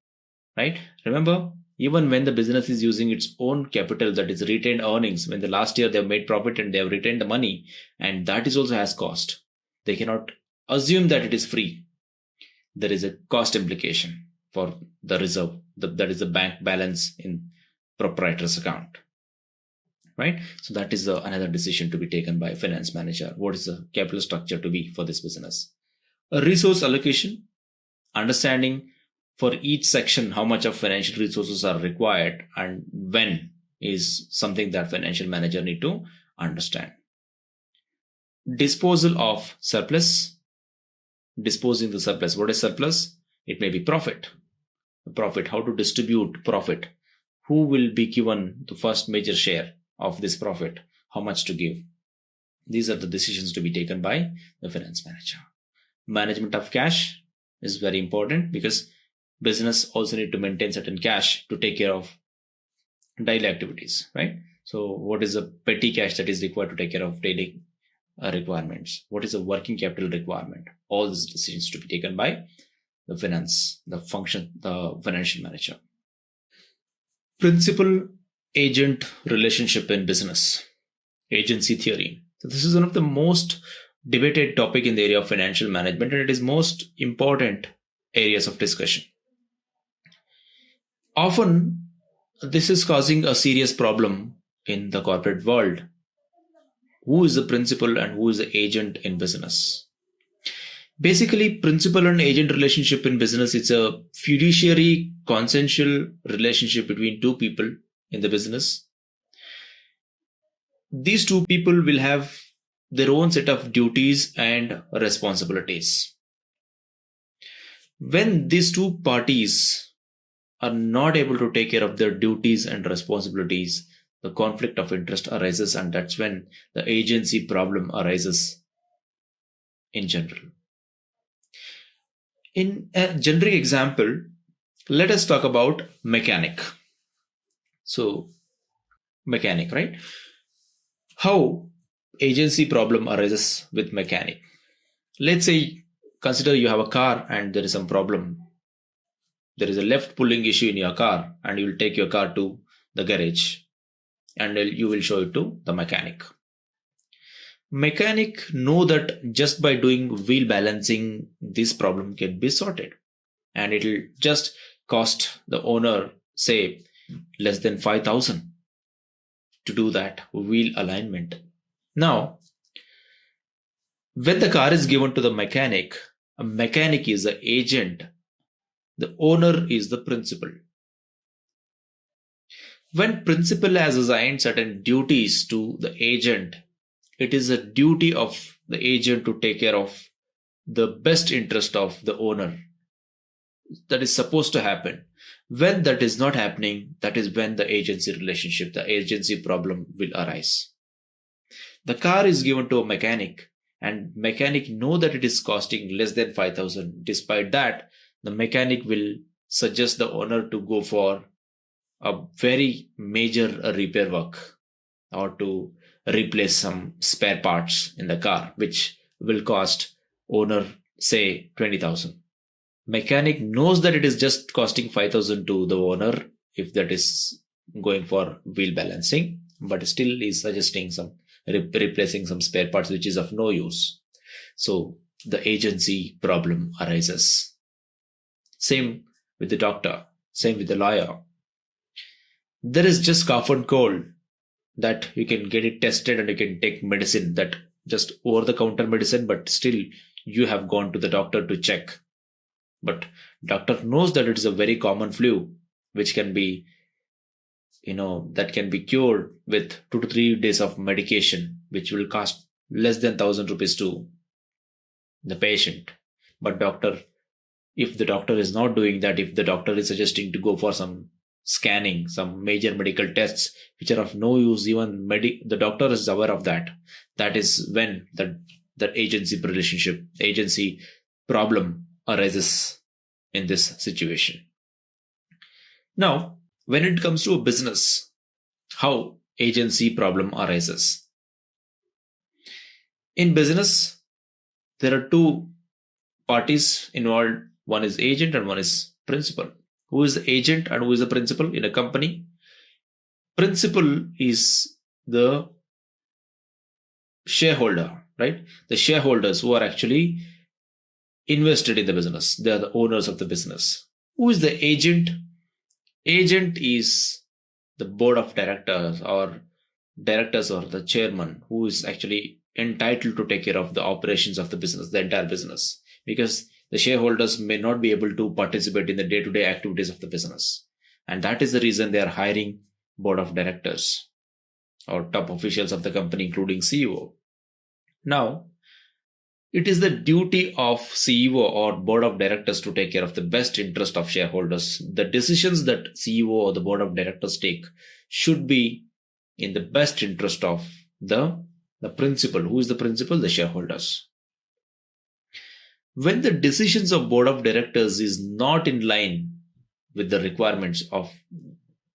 right? Remember, even when the business is using its own capital, that is retained earnings, when the last year they have made profit and they have retained the money, and that is also has cost. They cannot assume that it is free. There is a cost implication for the reserve, that is the bank balance in proprietor's account, right? So that is another decision to be taken by a finance manager. What is the capital structure to be for this business? A resource allocation, understanding for each section how much of financial resources are required and when is something that financial manager need to understand. Disposal of surplus. Disposing the surplus. What is surplus? It may be profit. Profit, how to distribute profit. Who will be given the first major share of this profit? How much to give? These are the decisions to be taken by the finance manager. Management of cash is very important because business also need to maintain certain cash to take care of daily activities, right? So what is the petty cash that is required to take care of daily requirements? What is the working capital requirement? All these decisions to be taken by the financial manager. Principal agent relationship in business, agency theory. So this is one of the most debated topic in the area of financial management, and it is most important areas of discussion. Often, this is causing a serious problem in the corporate world. Who is the principal and who is the agent in business? Basically, principal and agent relationship in business, it's a fiduciary consensual relationship between two people in the business. These two people will have their own set of duties and responsibilities. When these two parties are not able to take care of their duties and responsibilities, the conflict of interest arises, and that's when the agency problem arises in general. In a generic example, let us talk about mechanic. So, mechanic, right? How agency problem arises with mechanic. Let's say, consider you have a car and there is some problem. There is a left pulling issue in your car, and you will take your car to the garage and you will show it to the mechanic. Mechanic know that just by doing wheel balancing, this problem can be sorted, and it will just cost the owner, say, less than 5,000 to do that wheel alignment. Now, when the car is given to the mechanic, a mechanic is the agent, the owner is the principal. When principal has assigned certain duties to the agent, it is a duty of the agent to take care of the best interest of the owner. That is supposed to happen. When that is not happening, that is when the agency relationship, the agency problem will arise. The car is given to a mechanic, and mechanic know that it is costing less than 5,000. Despite that, the mechanic will suggest the owner to go for a very major repair work or to replace some spare parts in the car, which will cost owner, say, 20,000. mechanic knows that it is just costing 5,000 to the owner if that is going for wheel balancing, but still is suggesting some replacing some spare parts which is of no use. So the agency problem arises. Same with the doctor, same with the lawyer. There is just cough and cold that you can get it tested and you can take medicine, that just over the counter medicine, but still you have gone to the doctor to check. But doctor knows that it is a very common flu which can be, that can be cured with 2 to 3 days of medication, which will cost less than 1,000 rupees to the patient. But if the doctor is not doing that, if the doctor is suggesting to go for some scanning, some major medical tests which are of no use, even the doctor is aware of that. That is when that agency problem arises in this situation. Now, when it comes to a business, how agency problem arises? In business, there are two parties involved. One is agent and one is principal. Who is the agent and who is the principal in a company? Principal is the shareholder, right? The shareholders who are actually invested in the business. They are the owners of the business. Who is the agent? Agent is the board of directors or the chairman who is actually entitled to take care of the operations of the business, the entire business, because the shareholders may not be able to participate in the day-to-day activities of the business. And that is the reason they are hiring board of directors or top officials of the company, including CEO. Now, it is the duty of CEO or board of directors to take care of the best interest of shareholders. The decisions that CEO or the board of directors take should be in the best interest of the principal. Who is the principal? The shareholders. When the decisions of board of directors is not in line with the requirements of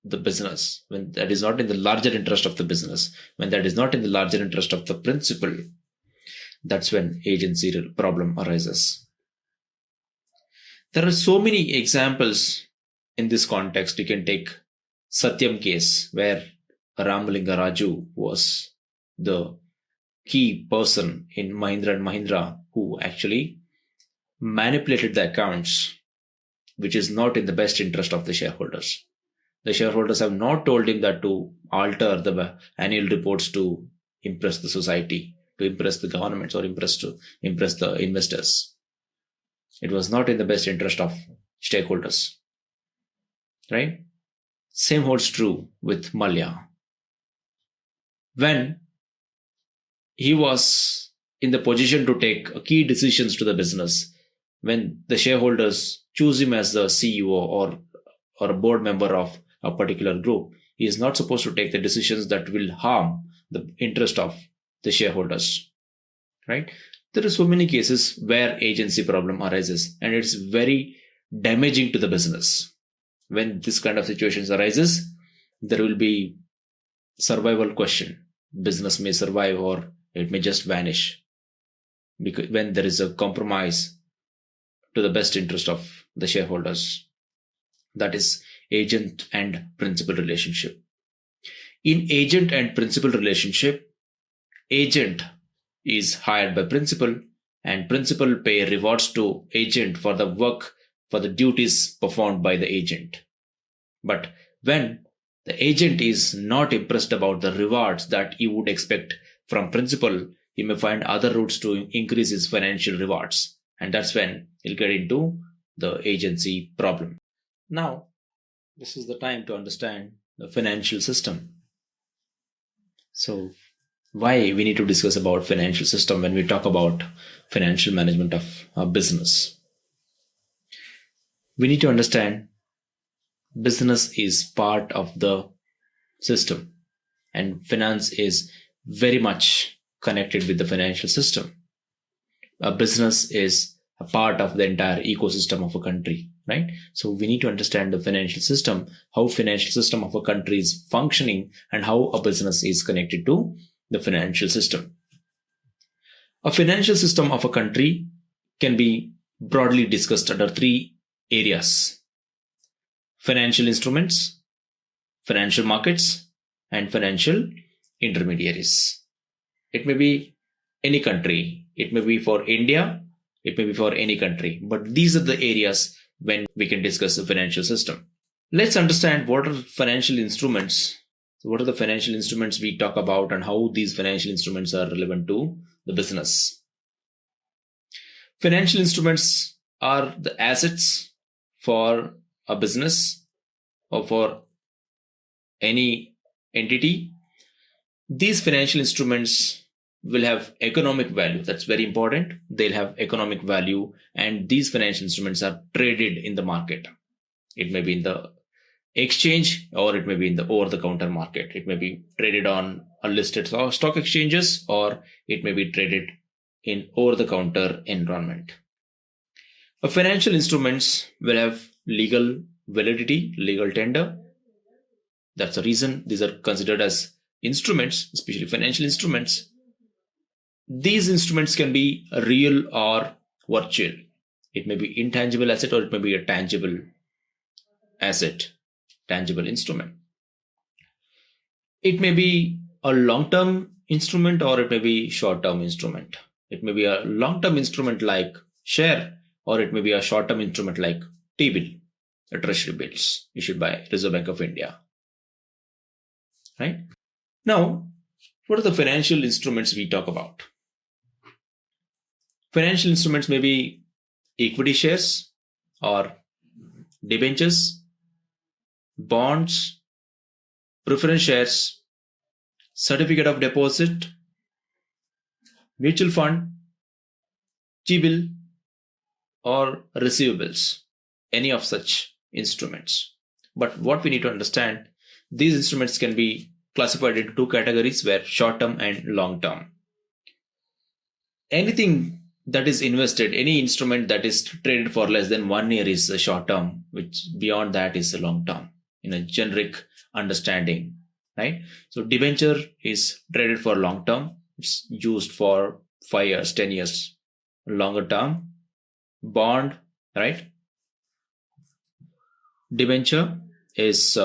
the business, when that is not in the larger interest of the business, when that is not in the larger interest of the principal, that's when agency problem arises. There are so many examples in this context. You can take Satyam case where Ramalinga Raju was the key person in Mahindra & Mahindra who actually manipulated the accounts, which is not in the best interest of the shareholders. The shareholders have not told him that to alter the annual reports to impress the society, to impress the governments, or to impress the investors. It was not in the best interest of stakeholders, right? Same holds true with Malya. When he was in the position to take key decisions to the business, when the shareholders choose him as the CEO or a board member of a particular group, he is not supposed to take the decisions that will harm the interest of the shareholders, right? There are so many cases where agency problem arises, and it's very damaging to the business. When this kind of situations arises, there will be survival question. Business may survive or it may just vanish, because when there is a compromise to the best interest of the shareholders. That is agent and principal relationship. In agent and principal relationship, agent is hired by principal and principal pay rewards to agent for the work, for the duties performed by the agent. But when the agent is not impressed about the rewards that he would expect from principal, he may find other routes to increase his financial rewards. And that's when he'll get into the agency problem. Now, this is the time to understand the financial system. So, why we need to discuss about financial system when we talk about financial management of a business? We need to understand business is part of the system, and finance is very much connected with the financial system. A business is a part of the entire ecosystem of a country, right? So we need to understand the financial system, how financial system of a country is functioning, and how a business is connected to the financial system. A financial system of a country can be broadly discussed under three areas: financial instruments, financial markets, and financial intermediaries. It may be any country, it may be for India, it may be for any country, but these are the areas when we can discuss the financial system. Let's understand what are financial instruments. So what are the financial instruments we talk about and how these financial instruments are relevant to the business? Financial instruments are the assets for a business or for any entity. These financial instruments will have economic value. That's very important. They'll have economic value, and these financial instruments are traded in the market. It may be in the exchange or it may be in the over-the-counter market. It may be traded on a listed stock exchanges or it may be traded in over-the-counter environment. Financial instruments will have legal validity, legal tender. That's the reason these are considered as instruments, especially financial instruments. These instruments can be real or virtual. It may be intangible asset or it may be a tangible asset, tangible instrument. It may be a long-term instrument or it may be short-term instrument. It may be a long-term instrument like share or it may be a short-term instrument like T-bill, a treasury bills issued by Reserve Bank of India. Right? Now, what are the financial instruments we talk about? Financial instruments may be equity shares or debentures, bonds, preference shares, certificate of deposit, mutual fund, T-bill, or receivables, any of such instruments. But what we need to understand, these instruments can be classified into two categories, where short-term and long-term. Anything that is invested, any instrument that is traded for less than 1 year is a short-term, which beyond that is a long-term in a generic understanding, right? So debenture is traded for long-term. It's used for 5 years, 10 years, longer term. Bond, right? Debenture is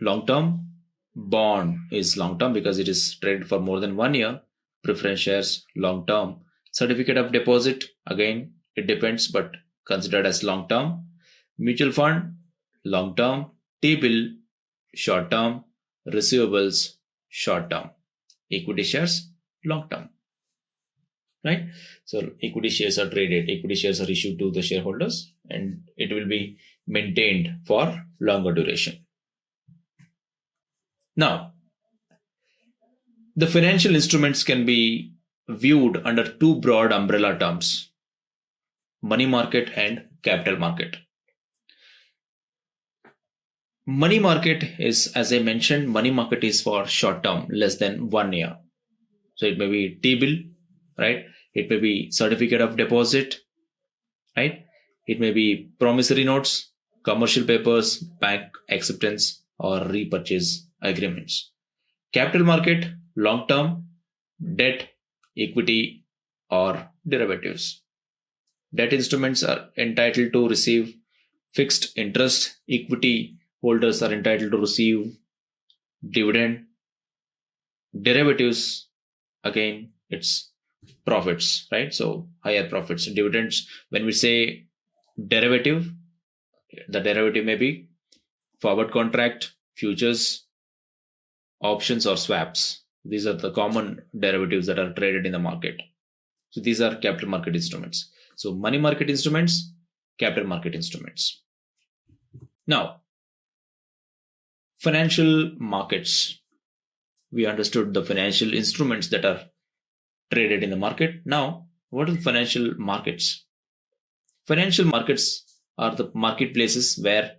long-term. Bond is long-term because it is traded for more than 1 year. Preference shares, long-term. Certificate of deposit, again, it depends, but considered as long-term. Mutual fund, long-term. T-bill, short-term. Receivables, short-term. Equity shares, long-term. Right? So equity shares are traded, equity shares are issued to the shareholders, and it will be maintained for longer duration. Now, the financial instruments can be viewed under two broad umbrella terms: money market and capital market. Money market is, as I mentioned, money market is for short term, less than 1 year. So it may be T-bill, right? It may be certificate of deposit, right? It may be promissory notes, commercial papers, bank acceptance, or repurchase agreements. Capital market, long term, debt, equity, or derivatives. Debt instruments are entitled to receive fixed interest. Equity holders are entitled to receive dividend. Derivatives, again, it's profits, right? So higher profits. Dividends, when we say derivative, the derivative may be forward contract, futures, options, or swaps. These are the common derivatives that are traded in the market. So these are capital market instruments. So money market instruments, capital market instruments. Now, financial markets. We understood the financial instruments that are traded in the market. Now, what are the financial markets? Financial markets are the marketplaces where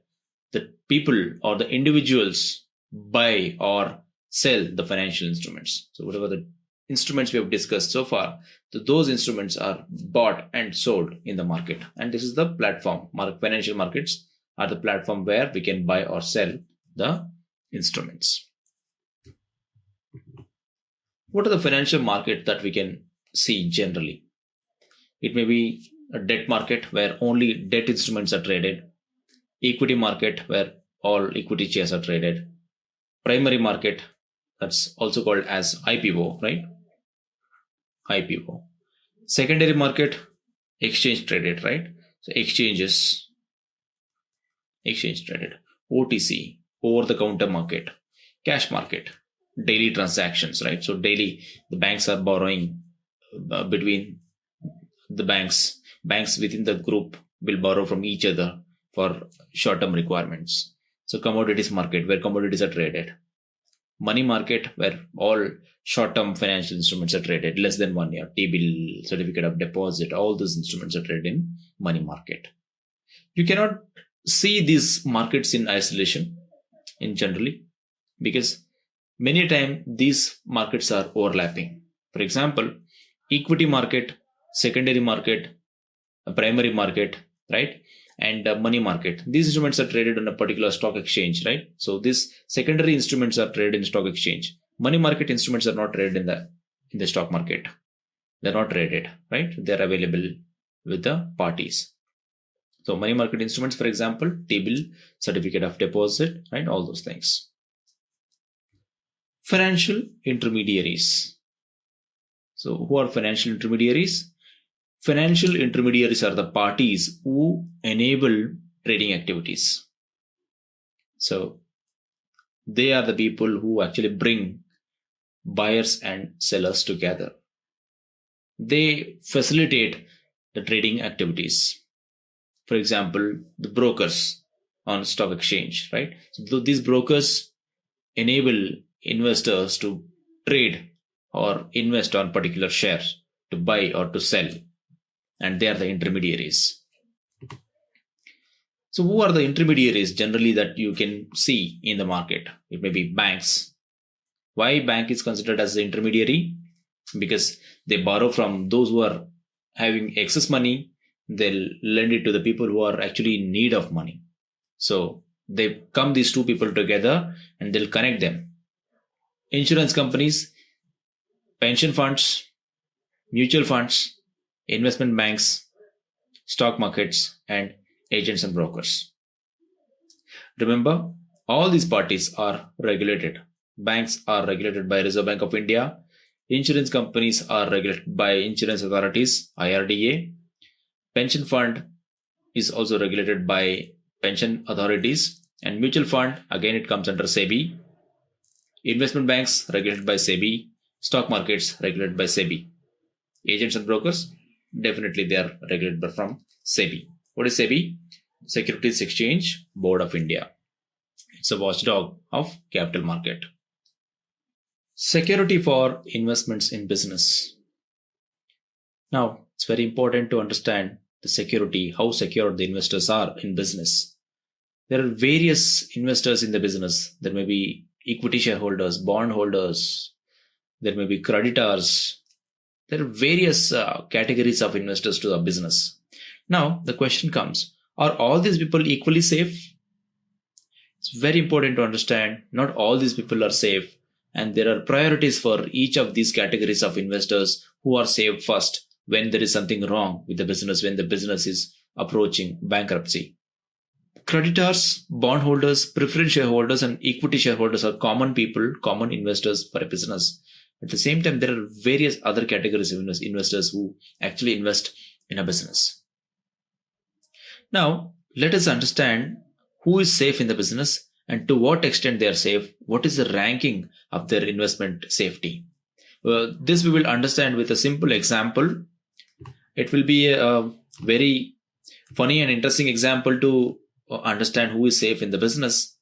the people or the individuals buy or sell the financial instruments. So whatever the instruments we have discussed so far, those instruments are bought and sold in the market. And this is the platform. Financial markets are the platform where we can buy or sell the instruments. What are the financial markets that we can see generally? It may be a debt market where only debt instruments are traded, equity market where all equity shares are traded, primary market, that's also called as IPO, right? IPO. Secondary market, exchange traded, right? So exchange traded. OTC, over the counter market. Cash market, daily transactions, right? So daily the banks are borrowing between the banks within the group will borrow from each other for short-term requirements. So commodities market, where commodities are traded. Money market, where all short-term financial instruments are traded, less than 1 year. T-bill, certificate of deposit, all those instruments are traded in money market. You cannot see these markets in isolation in generally, because many times these markets are overlapping. For example, equity market, secondary market, a primary market, right? And money market. These instruments are traded on a particular stock exchange, right? So these secondary instruments are traded in stock exchange. Money market instruments are not traded in the stock market. They're not traded, right? They're available with the parties. So money market instruments, for example, T-bill, certificate of deposit, right? All those things. Financial intermediaries. So who are financial intermediaries? Financial intermediaries are the parties who enable trading activities. So they are the people who actually bring buyers and sellers together. They facilitate the trading activities. For example, the brokers on stock exchange, right? So these brokers enable investors to trade or invest on particular shares, to buy or to sell, and they are the intermediaries. So who are the intermediaries generally that you can see in the market? It may be banks. Why bank is considered as the intermediary? Because they borrow from those who are having excess money. They'll lend it to the people who are actually in need of money. So they come these two people together and they'll connect them. Insurance companies, pension funds, mutual funds, investment banks, stock markets, and agents and brokers. Remember, all these parties are regulated. Banks are regulated by Reserve Bank of India. Insurance companies are regulated by insurance authorities, IRDA. Pension fund is also regulated by pension authorities. And mutual fund, again, it comes under SEBI. Investment banks regulated by SEBI. Stock markets regulated by SEBI. Agents and brokers, definitely they are regulated from SEBI. What is SEBI? Securities Exchange Board of India. It's a watchdog of capital market. Security for investments in business. Now, it's very important to understand the security, how secure the investors are in business. There are various investors in the business. There may be equity shareholders, bond holders, there may be creditors. There are various categories of investors to a business. Now, the question comes, are all these people equally safe? It's very important to understand not all these people are safe, and there are priorities for each of these categories of investors who are saved first when there is something wrong with the business, when the business is approaching bankruptcy. Creditors, bondholders, preference shareholders, and equity shareholders are common people, common investors for a business. At the same time, there are various other categories of investors who actually invest in a business. Now, let us understand who is safe in the business and to what extent they are safe. What is the ranking of their investment safety? This we will understand with a simple example. It will be a very funny and interesting example to understand who is safe in the business.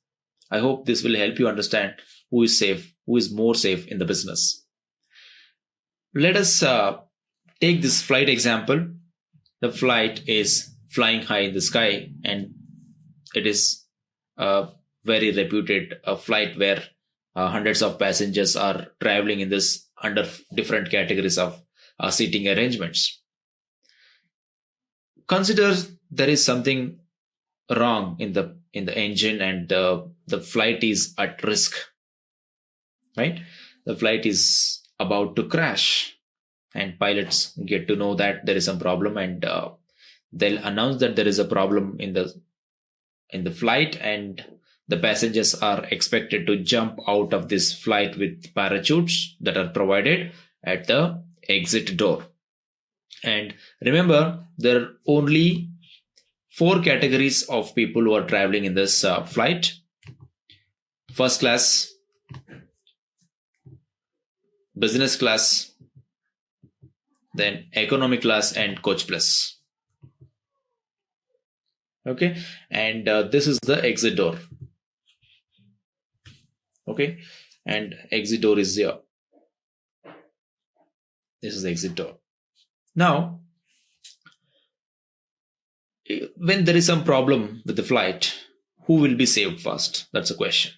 I hope this will help you understand who is safe, who is more safe in the business. Let us take this flight example. The flight is flying high in the sky, and it is a very reputed flight where hundreds of passengers are traveling in this under different categories of seating arrangements. Consider there is something wrong in the engine, and the flight is at risk, right? The flight is about to crash, and pilots get to know that there is some problem, and they'll announce that there is a problem in the flight, and the passengers are expected to jump out of this flight with parachutes that are provided at the exit door. And remember, there are only 4 categories of people who are traveling in this flight: first class, business class, then economy class, and coach plus. Okay, and this is the exit door. Okay, and exit door is here. This is the exit door. Now, when there is some problem with the flight, who will be saved first? That's a question.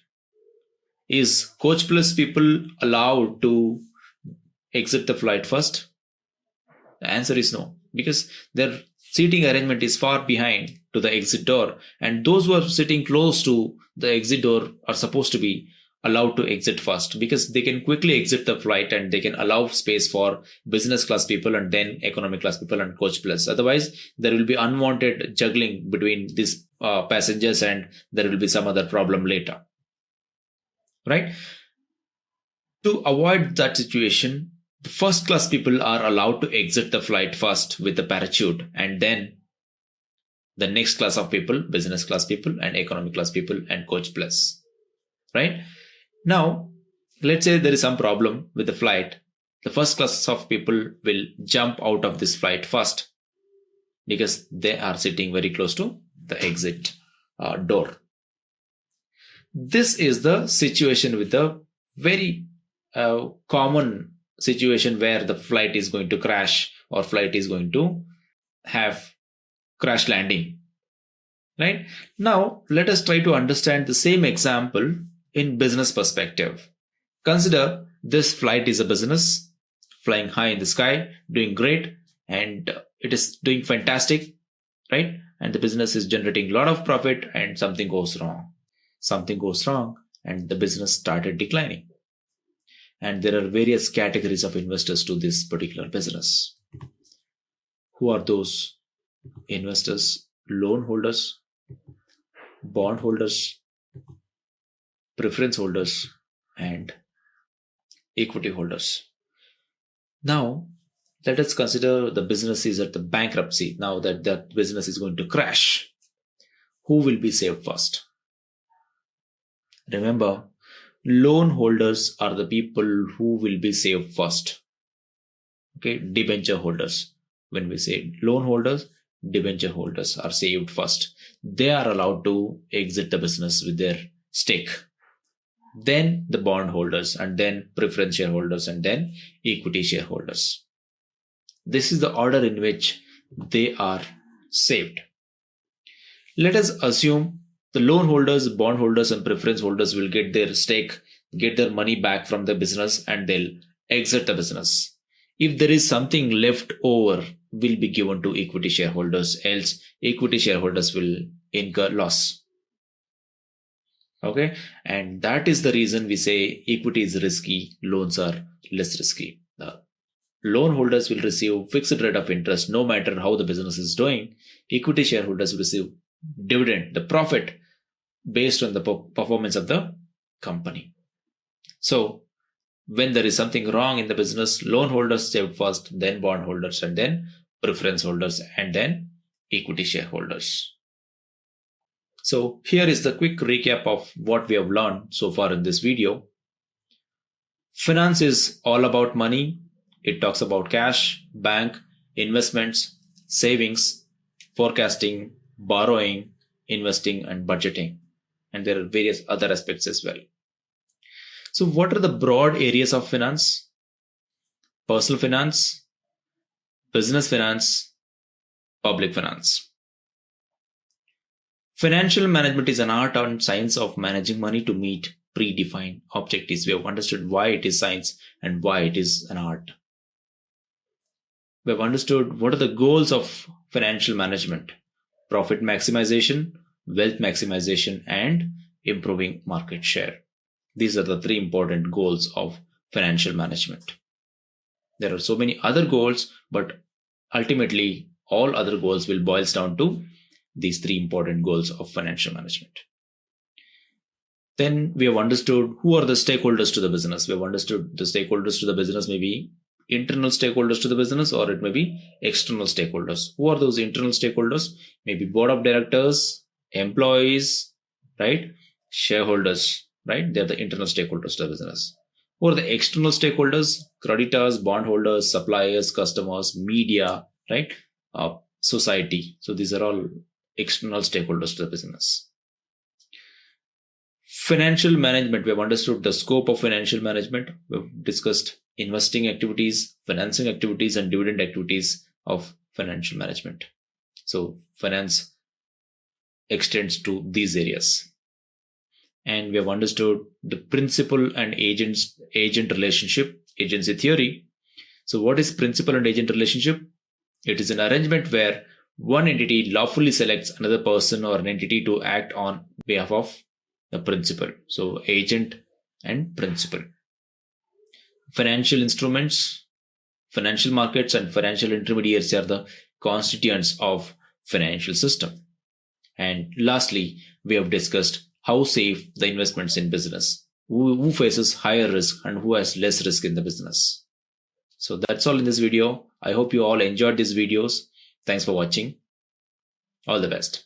Is coach plus people allowed to exit the flight first? The answer is no, because their seating arrangement is far behind to the exit door, and those who are sitting close to the exit door are supposed to be allowed to exit first, because they can quickly exit the flight and they can allow space for business class people and then economic class people and coach plus. Otherwise, there will be unwanted juggling between these passengers, and there will be some other problem later. Right? To avoid that situation, the first class people are allowed to exit the flight first with the parachute, and then the next class of people, business class people and economic class people and coach plus. Right? Now, let's say there is some problem with the flight. The first class of people will jump out of this flight first because they are sitting very close to the exit door. This is the situation with the very common situation where the flight is going to crash or flight is going to have crash landing. Right? Now, let us try to understand the same example in business perspective. Consider this flight is a business flying high in the sky, doing great, and it is doing fantastic, right? And the business is generating a lot of profit, and something goes wrong. Something goes wrong, and the business started declining. And there are various categories of investors to this particular business. Who are those investors? Loan holders, bond holders, preference holders, and equity holders. Now, let us consider the business is at the bankruptcy. Now that business is going to crash. Who will be saved first? Remember, loan holders are the people who will be saved first. Okay, debenture holders. When we say loan holders, debenture holders are saved first. They are allowed to exit the business with their stake. Then the bond holders, and then preference shareholders, and then equity shareholders. This is the order in which they are saved. Let us assume the loan holders, bond holders, and preference holders will get their stake, get their money back from the business, and they'll exit the business. If there is something left over, will be given to equity shareholders, else equity shareholders will incur loss. Okay, and that is the reason we say equity is risky, loans are less risky. The loan holders will receive fixed rate of interest no matter how the business is doing. Equity shareholders will receive dividend, the profit, based on the performance of the company. So, when there is something wrong in the business, loan holders save first, then bond holders, and then preference holders, and then equity shareholders. So here is the quick recap of what we have learned so far in this video. Finance is all about money. It talks about cash, bank, investments, savings, forecasting, borrowing, investing, and budgeting. And there are various other aspects as well. So what are the broad areas of finance? Personal finance, business finance, public finance. Financial management is an art and science of managing money to meet predefined objectives. We have understood why it is science and why it is an art. We have understood what are the goals of financial management: profit maximization, wealth maximization, and improving market share. These are the 3 important goals of financial management. There are so many other goals, but ultimately all other goals will boils down to these three important goals of financial management. Then we have understood who are the stakeholders to the business. We have understood the stakeholders to the business may be internal stakeholders to the business, or it may be external stakeholders. Who are those internal stakeholders? Maybe board of directors, employees, right? Shareholders, right? They're the internal stakeholders to the business. Who are the external stakeholders? Creditors, bondholders, suppliers, customers, media, right? Society. So these are all external stakeholders to the business. Financial management, we have understood the scope of financial management. We've discussed investing activities, financing activities, and dividend activities of financial management. So finance extends to these areas. And we have understood the principal and agent relationship, agency theory. So what is principal and agent relationship? It is an arrangement where one entity lawfully selects another person or an entity to act on behalf of the principal. So agent and principal. Financial instruments, financial markets, and financial intermediaries are the constituents of financial system. And lastly, we have discussed how safe the investments in business, who faces higher risk and who has less risk in the business. So that's all in this video. I hope you all enjoyed these videos. Thanks for watching. All the best.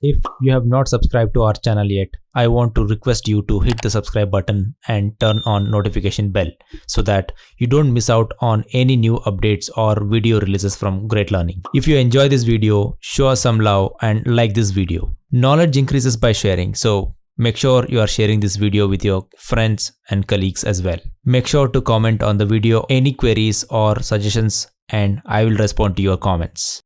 If you have not subscribed to our channel yet, I want to request you to hit the subscribe button and turn on notification bell so that you don't miss out on any new updates or video releases from Great Learning. If you enjoy this video, show us some love and like this video. Knowledge increases by sharing, so make sure you are sharing this video with your friends and colleagues as well. Make sure to comment on the video any queries or suggestions, and I will respond to your comments.